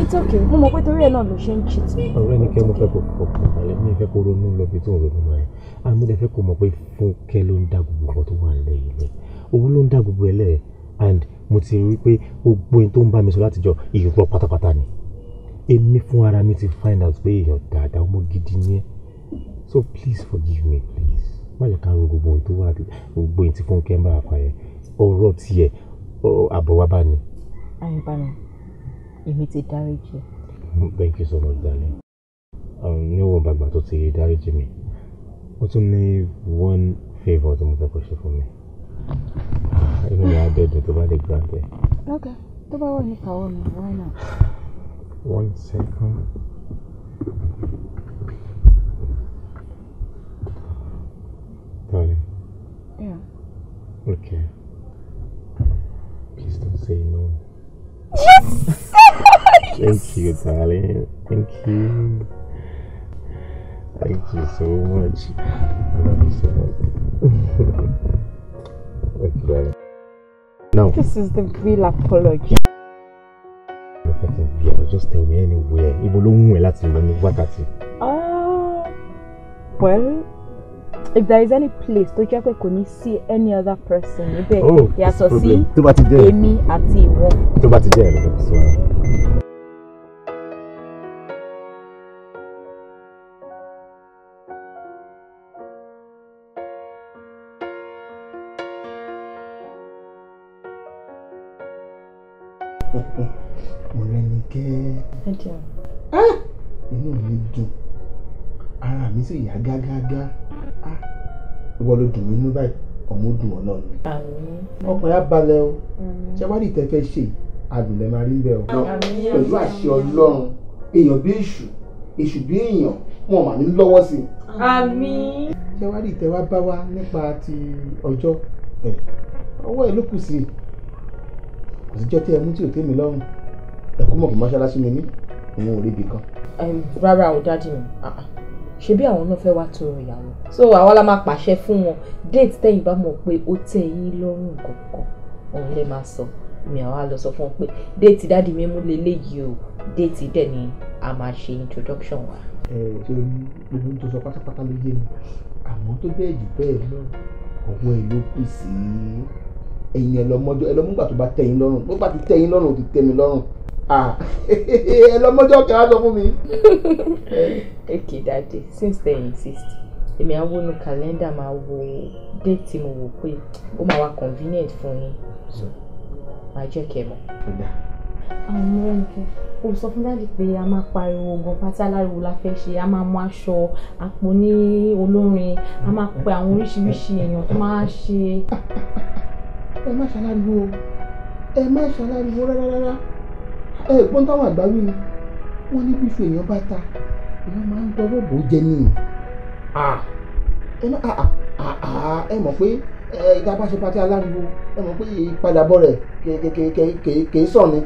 It's okay, mo mọ̀ pé torí ẹ náà ló ṣe ń cheat. ọ̀rẹ́ ní kẹ́ mo fẹ́ kó fọkàn balẹ̀ mi fẹ́ kó ronú lọ bí tó ń ronú lọ yẹn and mo dẹ̀ fẹ́ kó mọ̀ pé Fúnkẹ́ ló ń dá gbogbo nǹkan tó wà nílẹ̀ yìí lẹ̀ òun ló ń dá gbogbo ẹ lẹ̀ and mo ti rí pé gbogbo ohun tó ń bá mi sọ látijọ́ ìrọ̀ pátápátá ni èmi fún ara mi ti find out pé èèyàn dáadáa ọmọ gidi ni ẹ so please forgive me please má jẹ́ ká ro gbogbo ohun tó wà gbogbo ohun tí Fúnkẹ́ ń bá wa pa yẹn ọ̀rọ̀ tiẹ̀ àbọ̀ wa bá ní. Ayọ̀bámi, èmi ti dáríjì. Thank you so much, darling. Ní òun bàgbà tó ti dáríjì mi ó tún ní one favour tó mo fẹ́ kó ṣe fún mi inú mi á dẹ́dùn tó bá lè grant ẹ. Okay, tó bá wà ní kàwọ́ mi why not. 1 second. Darling. Yeah. Okay. Please don't say no. Yes! Thank you, darling. Thank you. Thank you so much. I love you so much. Thank you, darling. Now. This is the real apology. Just tell me anywhere. Ibo ló mú ẹ láti lọ ní wákàtí. Well, if there is any place tó jẹ́ pé kò ní sí any other person níbẹ̀ yàtọ̀ sí èmi àti ìwọ. Tó bá ti jẹ́ ẹ̀ lọ́dọ̀ sí wa. Mọ̀rẹ́nikẹ́. Inú mi dùn ara mi sì yá gágágá ìwọ ló dùn mí nínú báyìí ọmọ dùn ọ náà ni. ọkùnrin á balẹ̀ o ṣé wàá dìtẹ̀ fẹ́ ṣe àdùnlẹ̀ máa rí bẹ́ẹ̀ o pẹ̀lú àṣẹ Ọlọ́run èèyàn bí èṣù bí èèyàn wọn mà ní lọ́wọ́ sí i. Àmín. ṣé wàá dìtẹ̀ wá bá wa nípa ti ọjọ́ ọwọ́ ẹ̀ ló kù sí i kò síjọ́ tí ẹ mú tí ò tẹ́ mi lọ́rùn ẹ̀kú mọ̀ kò mọ́ṣáláṣí mi ní òun ò rí ibì kan. Rárá o dájú mi ṣebí àwọn náà fẹ́ wá tọrọ ìyàwó so àwa la máa pàṣẹ fún wọn déètì tẹ́yìn bá mọ̀ pé ó tẹ́ yín lọ́rùn kankan òun lè máa sọ mi àwa lọ sọ fún wọn pé déètì dáàdi mi mú leléyìí o déètì dẹ̀ ni a máa ṣe introduction wa. ṣé gbogbo tó sọ pátápátá ló yé mi àmọ́ tó bẹ́ẹ̀ jù bẹ́ẹ̀ lọ ọwọ́ ẹ ló kù sí ẹ̀yin ẹlọmọgbà tó bá tẹ́ yín lọ́rùn bó bá ti tẹ́ yín lọ́rùn ó ti tẹ́ mi lọ́rùn ẹlọmọjọ kẹwàá sọ fún mi. Okay daddy, since they insist èmi á wọnú kàlẹ́ndà máa wo déètì mo wò pé ó máa wá convenient fún yín so máa jẹ́ kẹ́ mọ̀. àwọn ọmọ nìkẹ́ o sọ fún dáàdì pé a máa pariwo gan pátí aláriwo la fẹ́ ṣe a máa mú aṣọ àpò ní olórin a máa pe àwọn oríṣiríṣi èèyàn tó máa ṣe. ẹ má ṣàlàyé rárá gbọ́n táwọn àgbà wí ni wọ́n ní bíṣu èèyàn bá ta èèyàn máa ń dọwọ́ bò ó jẹ ní ẹ mọ̀ pé ìta bá ṣe pati aláriwo ẹ mọ̀ pé ìpadàbọ̀ rẹ̀ kèé sọ̀ ni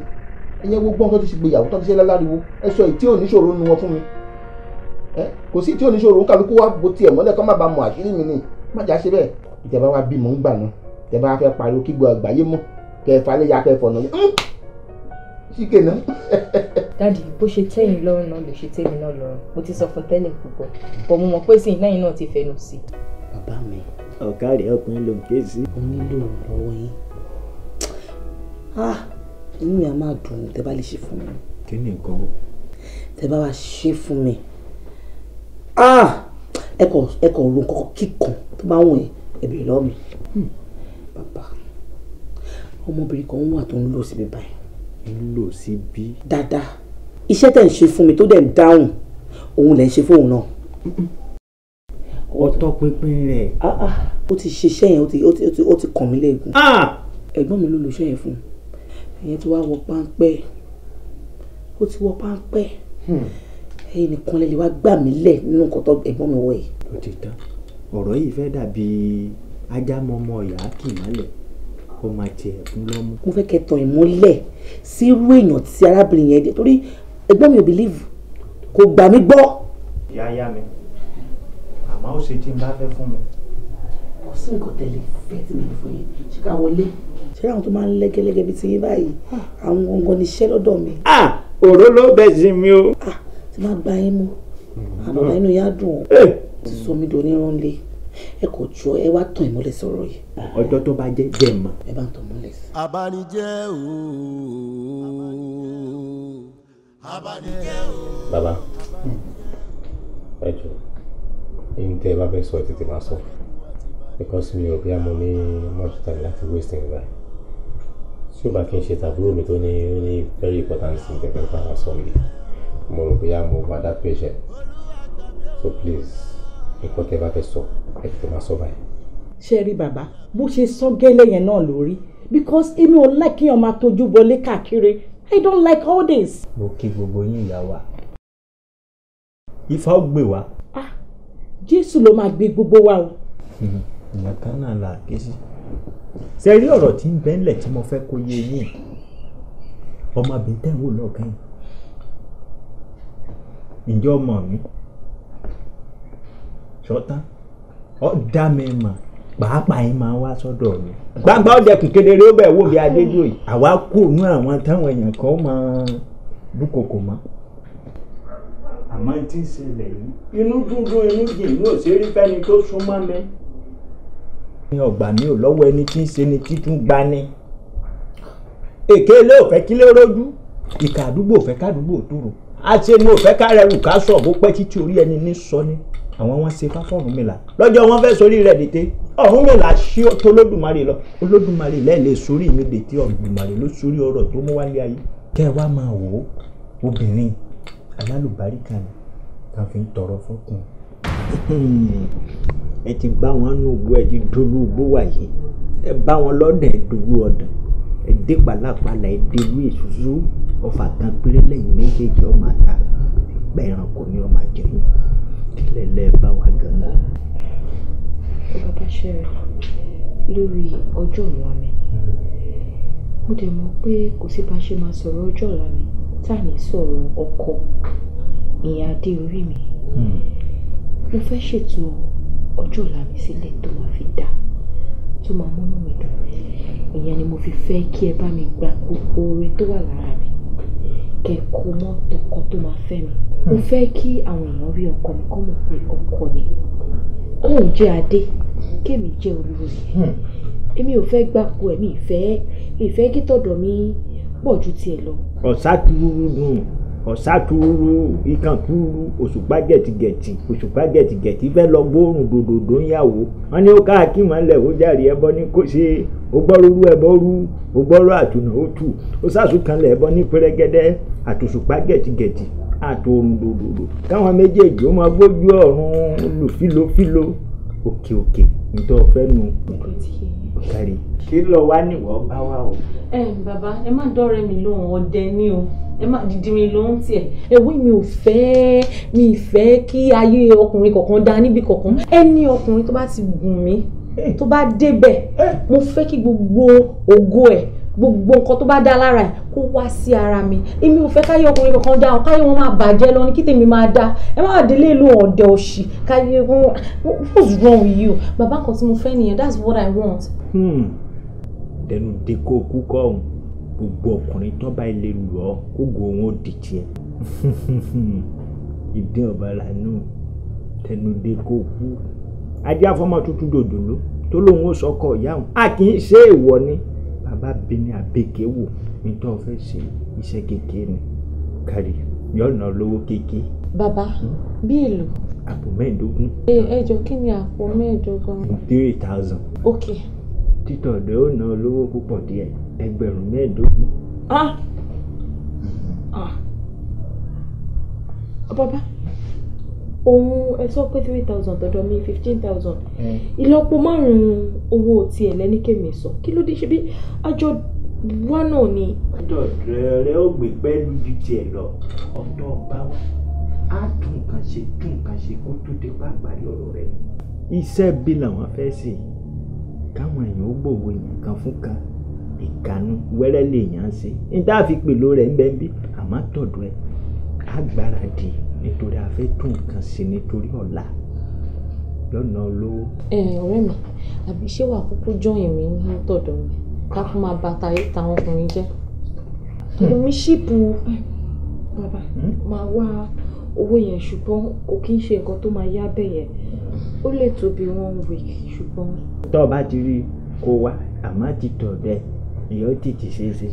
ẹ̀yẹ gbogbo tó ti ṣe gbéyàwó tó ti ṣe láláriwo ẹ sọ èyí tí ò níṣòro nu wọn fún mi kò sí tí ò níṣòro ń kálukú wá bo tiẹ̀ mọ́lẹ̀ kọ́ má ba mọ̀ àṣírí mi ni má jà ṣe bẹ́ẹ̀ ìjẹba wa bímọ ń gbà náà ìjẹba wa fẹ́ pariwo kí gbọ́ àgbáyé mọ̀ kẹfà lè ya kẹfọ̀ náà ṣíkè náà. dáàdì bó ṣe tẹ́yìn lọ́rùn náà ló ṣe tẹ́mi náà lọ́rùn mo ti sọ fún tẹ́lẹ̀ púpọ̀ bọ̀ mo mọ̀ pé sí lẹ́yìn náà ti fẹnu sí. bàbá mi ọ̀gá rẹ̀ ọkùnrin ló ń ké sí. mo nílò ìrànlọ́wọ́ yín inú mi á máa dùn tẹ́ bá lè ṣe fún mi. kí ni nǹkan o. tẹ́ bá wá ṣe fún mi ẹ kò ro kọ́kọ́ kíkan tó bá wọ̀nyí ẹ bèrè lọ́wọ́ mi. bàbá ọmọbìnrin kan wà tó ń lò síbi báyìí. ń lò síbi. dáadáa iṣẹ́ tẹ̀ ń ṣe fún mi tó dẹ̀ ń dáhùn òun lẹ̀ ń ṣe fóun náà. ọtọ pínpín rẹ̀. ó ti ṣiṣẹ́ yẹn ó ti kàn mí lẹ́gùn. ẹ̀gbọ́n mi ló lo iṣẹ́ yẹn fún ìyẹn tí wàá wọ páńpẹ́ ó ti wọ páńpẹ́ ẹ̀yin nìkan lè wá gbà mí lẹ̀ nínú nǹkan tó ẹ̀gbọ́n mi wọ̀ yìí. ó ti tán ọ̀rọ̀ yìí fẹ́ dàbí ajá mọ́mọ́ ìyá kì í mọ́lẹ̀ kó máa tiẹ̀ fún lọ́mú. mo fẹ́ kẹ́ tàn ìmọ́lẹ̀ sí irú èèyàn tí arábìnrin yẹn dé torí ẹ̀gbọ́n mi ò believe kò gbà mí gbọ́. yáyá mi àmọ́ ó ṣe tí n bá fẹ́ fún mi. kò sí nǹkan tẹ̀lé fẹ́ tí mi fún yín ṣé ká wọlé ṣé àwọn tó máa ń lẹ́gẹ́lẹ́gẹ́ bíi ti yín báyìí àwọn gangan ní iṣẹ́ lọ́dọ̀ mi. òró ló bẹ̀ sí mi o. tí máa gba yín mú àbàbà inú yá dùn ọ́ ti sọ mí dòní ránlé ẹ kò jọ ẹ wá tàn ìmọ́lẹ̀ sọ̀rọ̀ yìí. ọjọ́ tó bá jẹ́ jẹ́ mọ́. ẹ bá ń tàn ìmọ́lẹ̀ sí. abanijẹ́ ooo abanijẹ́ ooo. bàbá ẹ jọ èyí tẹ́ ẹ bá fẹ́ sọ ẹ tètè máa sọ because mi ò bí àmọ́ ní much time láti waste ní báyìí tí ó bá kí n ṣe tàbúrò mi tó ní very important thing tẹ́tẹ́ bá wà sọ mi mo rò bóyá mo bá dá patient so please nǹkan tẹ́ bá fẹ́ sọ ẹ tètè máa sọ báyìí. ṣe rí bàbá bó ṣe sọ gẹ́lẹ́ yẹn náà lórí because èmi ò like kéèyàn máa tójú bọlé káàkiri I don't like all this. mo kí gbogbo yín ìyá wa ifá ó gbé wa. Jésù ló máa gbé gbogbo wa o. ìyẹn kan náà là ké sí. ṣe rí ọ̀rọ̀ tí ń bẹ́ńlẹ̀ tí mo fẹ́ kó yé yín ọmọbìnrin tẹ̀ ń wò lọ́ọ̀kan yìí ǹjẹ́ ọmọ mi ṣọ́tán ọ́ dá mi mọ̀ pàápàá yín máa wá sọ́dọ̀ mi. gbangba ọ̀dẹ kékeré ó bẹ̀ wò bí adédúró yìí àwa kú òun àwọn táwọn èèyàn kan máa dúnkokò mọ́. àmọ́ tí ń ṣẹlẹ̀ yìí inú dúndún inú jìn inú òṣèré fẹ́ni tó súnmọ́ mi. ní ọgbà mi ò lọ́wọ́ ẹni tí ń ṣe ni títún gbá ní. èké ilé ò fẹ́ kílé rójú ìkà àdúgbò ò fẹ́ kádùúgbò tòrò àti ẹni ò fẹ́ kárẹ̀wù ká sọ̀ bó pẹ́ títí orí ẹni ní sọ ni. àwọn wọn ṣe fáfọ́ Ọ̀rúnmìlà lọ́jọ́ wọn fẹ́ sórí rẹ̀ dètè Ọ̀rúnmìlà ṣí tó lódùmarè lọ olódùmarè lẹ́ẹ̀lẹ́ sórí mi dètè Ọ̀rúnmìlà ló sórí ọ̀rọ̀ tó mú wálé ayé. kẹ́ ẹ wá máa wò ó obìnrin alálùbáríkà ni ká fi ń tọrọ fọkùn. ẹ ti bá wọn nù gbó ẹ ti dolú gbó wàyí ẹ bá wọn lọ́dẹ̀ dolú ọ̀dàn ẹ dé pàlàpàlà ẹ délú èsùsù ọfà kan péré lẹ́yìn méjèèjì ọmọ àtà ìgbà ẹranko ni ọmọ àjẹyìn kílẹ̀ lẹ́ẹ̀ bá wa gan-an. bàbá ṣẹrẹ lórí ọjọ́ ọ̀la mi mo dẹ̀ mọ̀ pé kò sí bá ṣe máa sọ̀rọ̀ ọjọ́ ọ̀la mi tá à ní sọ̀rọ̀ ọkọ ìyẹn adé orí mi mo fẹ́ ṣètò ọjọ́ ọ̀la mi sílẹ̀ tó máa fi dá tó máa múnú mi dùn ìyẹn ni mo fi fẹ́ kí ẹ bá mi gba gbogbo oore tó wà lára mi kẹ́ kó mọ́ tọkọ tó máa fẹ́ mi mo fẹ́ kí àwọn èèyàn rí ọkọ mi kọ́ mọ̀ pé ọkọ ni òun jẹ́ adé kémi jẹ́ olórí èmi ò fẹ́ gbapò ẹ̀mí ìfẹ́ kí tọ̀dọ̀ mi pọ̀ ju tiẹ̀ lọ. ọ̀sá túrú dùn ọ̀sá túrú ikán túrú òṣùpá gẹ̀tìgẹ̀tì òṣùpá gẹ̀tìgẹ̀tì fẹ́ lọ gbóòórùn dòdòdó ń yàwó wọn ní ó káàkiri mọ́lẹ̀ ó jàre ẹbọ ní kò ṣe ó gbọ́rú ẹbọ rú ó gbọ́rú àtúnà ó tù ó sàṣùkanlẹ̀ ẹbọ ní pẹ́rẹ́gẹ́dẹ́ àtòṣùpá gẹ̀tìgẹ̀tì àtòrùn dòdòdó káwọn méjèèjì ó máa gbójú ọ̀run lù fílofílo òkè òkè nítorí ọ̀fẹ́ nu kárí kí lọ wá níwọ̀ bá wà o. Bàbá ẹ má dọ́rẹ́ mi lóhùn ọdẹ ní o ẹ má dìdí mi lóhùn tiẹ̀ ẹ̀wí mi ì fẹ́ kí ayé ọkùnrin kọ̀ọ̀kan dá níbi kọ̀ọ̀kan ẹni ọkùnrin tó bá ti gùn mí tó bá débẹ̀ mo fẹ́ kí gbogbo ògo ẹ̀ gbogbo nǹkan tó bá dá lára ẹ̀ kó wá sí ara mi èmi ò fẹ́ káyé ọkùnrin kankan dá káyé wọn máa bàjẹ́ lọ ní kí tèmi máa dá ẹ má délé ìlú ọ̀dẹ̀ òṣì káyé wọn what's wrong with you bàbá kan tí mo fẹ́ nìyẹn that's what I want. tẹnu dé kó kú kọ́ ọ̀hún gbogbo ọkùnrin tó bá ilé lù ọ́ kó go wọn ò dì tiẹ̀ ìdí ọ̀bà lànà tẹnu dé kó kú ajé afọmọ tuntun dòdòló tó lóun ó sọkọ ìyá òun a kì í ṣe èèwọ̀ ni bàbá bẹni àbẹ̀kẹ́ wò nítorí fẹ́ ṣe iṣẹ́ kékeré ni kárí yọ̀ọ̀nà lówó kékeré. bàbá bí èlò. àpò mẹ́ẹ̀ẹ́dógún. ẹ jọ kí ni àpò mẹ́ẹ̀ẹ́dógún. 3,000. ok. títọ̀ ọ̀dọ̀ ó ná olówó púpọ̀ díẹ̀ 15,000. bàbá òun ẹ sọ pé 3,000 tọ̀dọ̀ mi 15,000 ìlọ́po márùn-ún owó tiẹ̀ lẹ́ni kémi sọ kí ló dé ṣe bí àjọ wá náà ni. àjọ rẹ ó gbé pẹ́ẹ́lú ju tiẹ̀ lọ ọ̀dọ́ bá wà á tún nǹkan ṣe kó tó dé pàápàá ọ̀rọ̀ rẹ. iṣẹ́ bí làwọn fẹ́ ṣe káwọn èèyàn ó gbòòwò èèyàn kan fún kan ìkànnì wẹ́rẹ́ lèèyàn ṣe ní tá a fi pèlò rẹ̀ ń bẹ́ẹ̀ bí àmọ́ tọ̀dọ̀ ẹ̀ á gbáradì nítorí a fẹ́ tún nǹkan ṣe nítorí ọ̀la lọ́nà olówó. ọ̀rẹ́ mi àbí ṣé wàá kúkú jọyìn mi ní tọ̀dọ̀ mi ká fún máa bá táwọn ọkùnrin jẹ́ tọ̀dọ̀ mi ṣíìpù bàbá máa wá owó yẹn ṣùgbọ́n kò kí ń ṣe nǹkan tó máa yá bẹ́ẹ̀ yẹn ó lè tó bí 1 week ṣùgbọ́n. tó o bá ti rí kó wá àmọ́ ti tọ̀ bẹ́ẹ̀ ìyọ́ tètè ṣe é ṣe.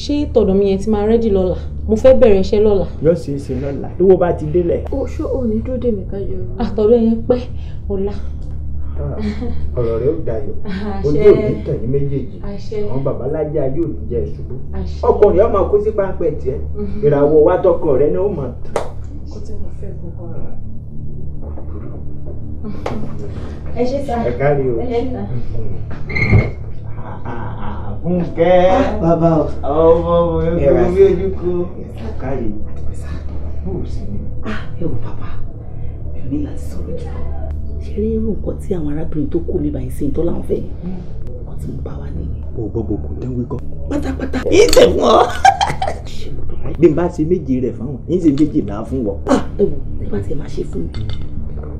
ṣé tọ̀dọ̀ mi yẹn ti máa rẹ́dì lọ́la mo fẹ́ bẹ̀rẹ̀ iṣẹ́ lọ́la. yóò ṣe é ṣe lọ́la lówó bá ti délẹ̀. ṣó o ní dúró dè mí kájọ. àtọ̀dọ̀ yẹn pẹ́ ọ̀la. ọ̀rọ̀ rẹ̀ ó dayọ̀ ojú òní tẹ̀yìn méjèèjì àwọn babalájà yóò ní jẹ́ ìṣubú ọkùnrin ọmọ kó sí páńpẹ́ tiẹ̀ ìràwọ̀ wa tọkọ rẹ ni ó mọ̀. kó tí mo fẹ́ gbogbo rẹ̀. ẹ ṣe sá ẹ kárí o. ẹ ṣe sá. Fúnkẹ́ bàbá ọmọ ẹgbẹ́ bí ojú kó kárí bóò sí ni. ẹ wò bàbá mi ò ní láti sọ̀rọ̀ jù ṣe rí irú nǹkan tí àwọn arábìnrin tó kó mi báyìí sí ìtọ́ láwọn fẹ́ wọ́n ti mú bá wa nìyẹn. o gbọ́ gbogbo dánwé kọ́. pátápátá yìí tẹ̀ fún ọ. bí n bá ṣe méje rẹ̀ fáwọn yìí ṣe méje náà fún wọn. ẹ wò ẹ bá tiẹ̀ máa ṣe fún mi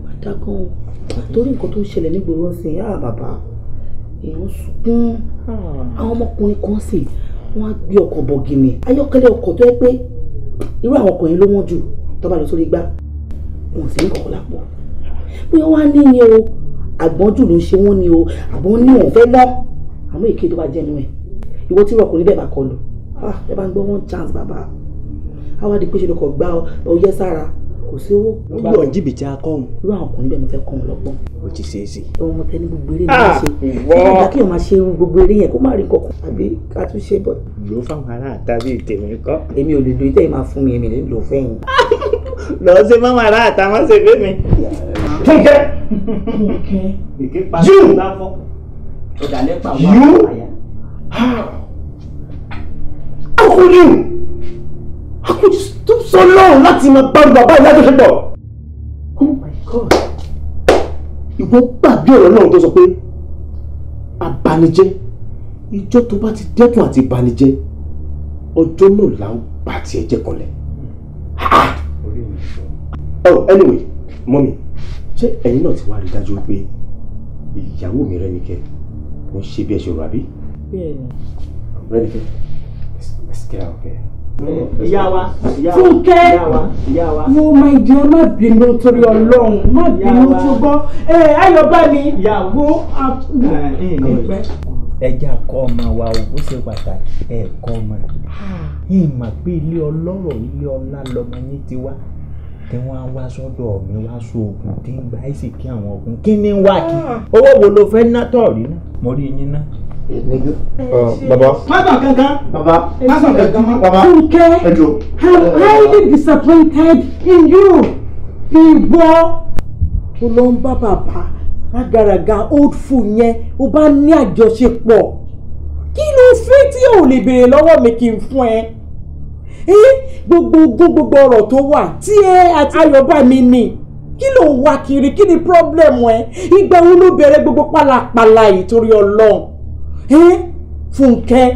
má dá gan-an torí nǹkan tó ń ṣẹlẹ̀ nígboro ọ̀sìn yá bàbá èèyàn sunkún àwọn ọmọkùnrin kan sì wọ́n á gbé ọkọ̀ bọ̀gìnì ayọ́kẹ́lẹ́ ọkọ̀ tó yẹ pé irú àwọn ọkọ̀ yẹn ló wọ́n jù tó bá lọ sórí gbá wọn sì ní kọ̀kọ́ lápò bóyá wọ́n á ní ni o àgbọ̀njù ló ń ṣe wọ́n ni o àbọ̀ ní wọn fẹ́ ná àmọ́ èké tó bá jẹ́nu ẹ̀ ìwọ tí ọkùnrin bẹ́ẹ̀ bá kọlù ẹ bá ń gbọ́ one chance bàbá àwa di pé ṣe ló kọ̀ gbá ọyẹ́ sára kò sí owó. gbọ́ jìbìtì akọ́hún. irú àwọn ọkùnrin bẹ́ẹ̀ mo fẹ́ kọ́ wọn lọ́gbọ́n. o ti ṣe é ṣe. ọmọ tẹ ní gbogbo eré yẹn máa ṣe kí ọjà kí wọn máa ṣe gbogbo eré yẹn kó má rí kọkàn àbí ká tún ṣe bọ̀. lò fáwọn ará àtàbí tèmi kọ́. èmi ò lè lo ìtẹ́ ìmáa fún mi èmi lè lò fẹ́yìn. lọ sí fáwọn ará àtàwọn ṣe fẹ́ mi. Fúnkẹ́. Fúnkẹ́. Akújú tó sọ lọ́rùn láti máa bá bàbá ìlájọṣepọ̀. Oh my God. Ìwọ gbàgbé ọ̀rọ̀ náà tó sọ pé abanijẹ́ ìjọ tó bá ti dẹ́kun àti ìbanijẹ́ ọjọ́ náà là ń bá tiẹ̀ jẹ́ kanlẹ̀. Oh anyway mọ́mí ṣé ẹ̀yin náà ti wá rí dájú pé ìyàwó mi Rẹ́nikẹ́ wọ́n ṣe bí ẹ ṣe rò àbí? Bẹ́ẹ̀ni. Rẹ́nikẹ́ let's get out there. Ìyá wa, Fúnkẹ́ wo máa jẹ má bínú torí Ọlọ́run má bínú ṣùgbọ́n Ayọ̀bámi wo ẹja kọ́ ọmọ wa ò bó ṣe pàtàkì ẹ̀kọ́ ọmọ yìí mà pé ilé ọlọ́rọ̀ ilé ọlá lọmọ yín ti wá kí wọ́n á wá sọ́dọ̀ mi wá sóògùn tí ń gba ẹ̀sìn kí àwọn ogun kí ni wá kí owó wo ló fẹ́ ná tọ̀rí ná mo rí yín ná. Baba. Mama kankan. Baba. Mama kankan. Baba. Fúnkẹ́. I'm highly disappointed in you. Ìwọ o lọ ń bá bàbá rágàràgà old fool yẹn o bá ní àjọṣepọ̀ kí ló fẹ́ tí o lè béèrè lọ́wọ́ mi kí n fún ẹ gbogbo ọ̀rọ̀ tó wà tí ẹ àti Ayọ̀bámi ni kí ló ń wá kiri, kí ni problem ẹ? Ìgbà wo ló bẹ̀rẹ̀ gbogbo pálapàla yìí torí Ọlọ́run? Fúnkẹ́,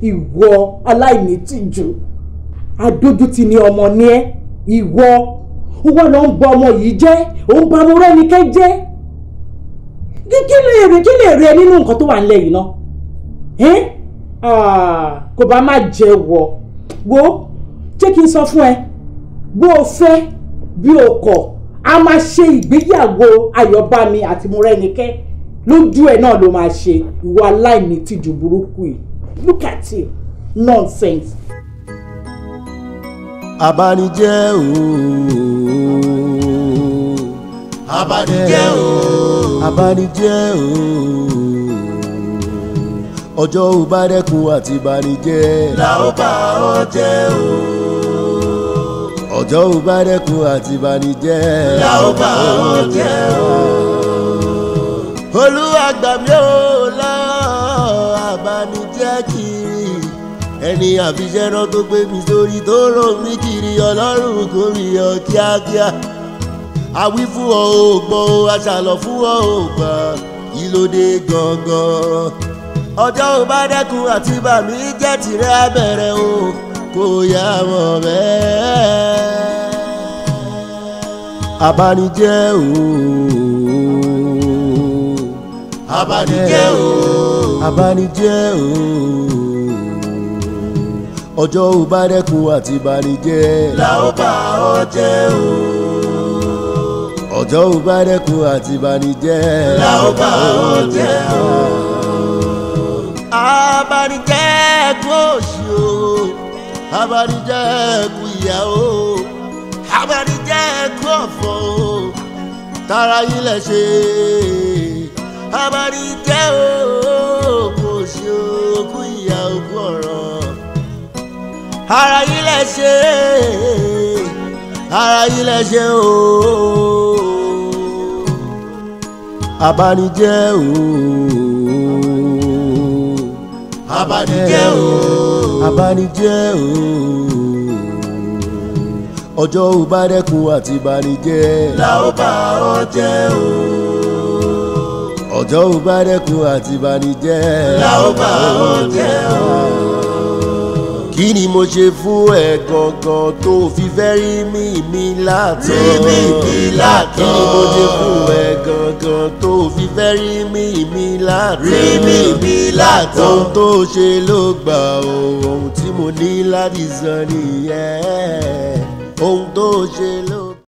ìwọ aláìnítìjú, adójútì ni ọmọ ní ẹ, ìwọ owó ló ń bọ ọmọ yìí jẹ́, ó ń bá ọmọ Rẹ́nikẹ́ jẹ́. Kí lè rí ẹ nínú nǹkan tó wà nílẹ̀ yìí náà? Kò bá má jẹ wo jẹ́ kí n sọ fún ẹ, bó o fẹ́ bí o kọ̀, a máa ṣe ìgbéyàwó Ayọ̀bámi àti Mọ́rẹ́nikẹ́ lójú ẹ̀ náà ló máa ṣe, ìwọ aláìnítìjú burúkú yìí. Look at you, nonsense. Abanijẹ́ ooo, abanijẹ́ ooo, abanijẹ́ ooo, ọjọ́ ò bá dẹ́kun àti banijẹ́ la ó bá ọ jẹ́ ooo, ọjọ́ ò bá dẹ́kun àti banijẹ́ la ó bá ọ jẹ́ ooo. Olúwa gbà mí o lọ́wọ́ abanijẹ́ kiri, ẹni àfiṣẹ́rán tó gbé mi sórí tó ràn mí kiri, Ọlọ́run kò rí ọ kíákíá. Àwí fún ọ ò gbọ́ o, aṣàlọ̀ fún ọ ò gbà, kí ló dé gangan? Ọjọ́ ò bá dẹ́kun àti bà mí jẹ́ tìrẹ abẹ́rẹ́ o, kò yá mọ̀ bẹ́ẹ̀. Abanijẹ́ ooo, abanijẹ́ ooo, abanijẹ́ ooo, ọjọ́ ò bá dẹ́kun àti banijẹ́ la ó bá ọ jẹ́ ooo, ọjọ́ ò bá dẹ́kun àti banijẹ́ la ó bá ọ jẹ́ ooo. Abanijẹ́ kú òṣì o, abanijẹ́ kú ìyà o, abanijẹ́ kú ọ̀fọ̀ o, tara yín lẹ ṣe. Abanijẹ́ o, kú òṣì o, kú ìyà o, kú ọ̀rọ̀, ara yín lẹ ṣe, ara yín lẹ ṣe o. Abanijẹ́ o, abanijẹ́ o, abanijẹ́ o, ọjọ́ ò bá dẹ́kun àti banijẹ́ la ó bá ọ jẹ́ o, ọjọ́ ò bá dẹ́kun àti banijẹ́ la ó bá ọ jẹ́ o. Kí ni mo ṣe fún ẹ gangan tó fi fẹ́ rí mi látọ̀? Rí mi látọ̀. Kí ni mo ṣe fún ẹ gangan tó fi fẹ́ rí mi látọ̀? Rí mi látọ̀. Ohun tó ṣe ló gbà o, ohun tí mo ní láti sọ nìyẹn. Ohun tó ṣe ló.